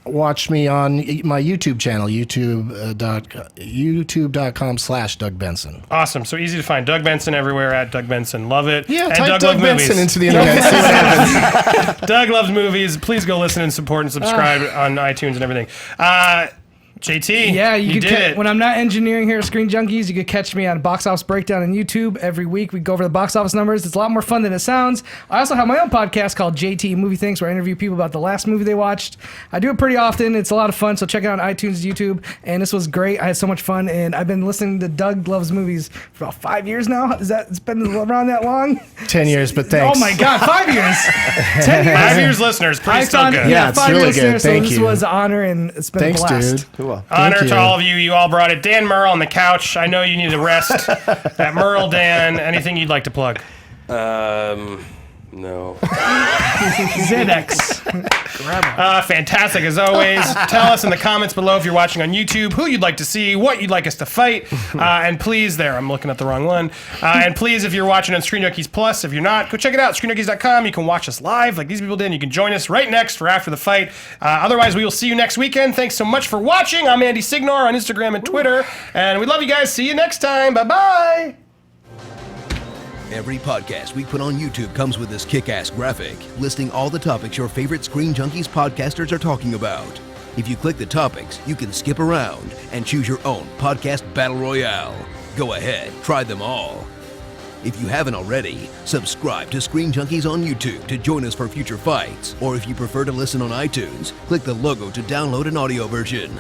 watch me on my YouTube channel, youtube.com/Doug Benson. Awesome. So easy to find. Doug Benson everywhere at Doug Benson. Love it. Yeah, and type Doug Love Benson Movies. into the internet. See what happens. Doug Loves Movies. Please go listen and support and subscribe on iTunes and everything. JT, Yeah, you can did it. when I'm not engineering here at Screen Junkies, you can catch me on Box Office Breakdown on YouTube. Every week we go over the box office numbers. It's a lot more fun than it sounds. I also have my own podcast called JTE Movie Things, where I interview people about the last movie they watched. I do it pretty often. It's a lot of fun, so check it out on iTunes, YouTube. And this was great. I had so much fun, and I've been listening to Doug Loves Movies for about 5 years now. It's been around that long? 10 years, but thanks. Oh my God, 5 years! 10 years. 5 years, listeners. Pretty still good. Yeah, it's 5 really years good. there, so Thank this you. was an honor, and it's been Thanks, a blast. dude. Cool. Honor Thank to you. all of you. You all brought it. Dan Murrell on the couch. I know you need a rest. At Murrell, Dan, anything you'd like to plug? No. Xanax. Fantastic as always. Tell us in the comments below if you're watching on YouTube who you'd like to see, what you'd like us to fight, and please, I'm looking at the wrong one. And please, if you're watching on Screen Junkies Plus, if you're not, go check it out, ScreenJunkies.com. You can watch us live like these people did, and you can join us right next for After the Fight. Otherwise, we will see you next weekend. Thanks so much for watching. I'm Andy Signore on Instagram and Twitter, and we love you guys. See you next time. Bye-bye. Every podcast we put on YouTube comes with this kick-ass graphic listing all the topics your favorite Screen Junkies podcasters are talking about. If you click the topics, you can skip around and choose your own podcast battle royale. Go ahead, try them all. If you haven't already, subscribe to Screen Junkies on YouTube to join us for future fights. Or if you prefer to listen on iTunes, click the logo to download an audio version.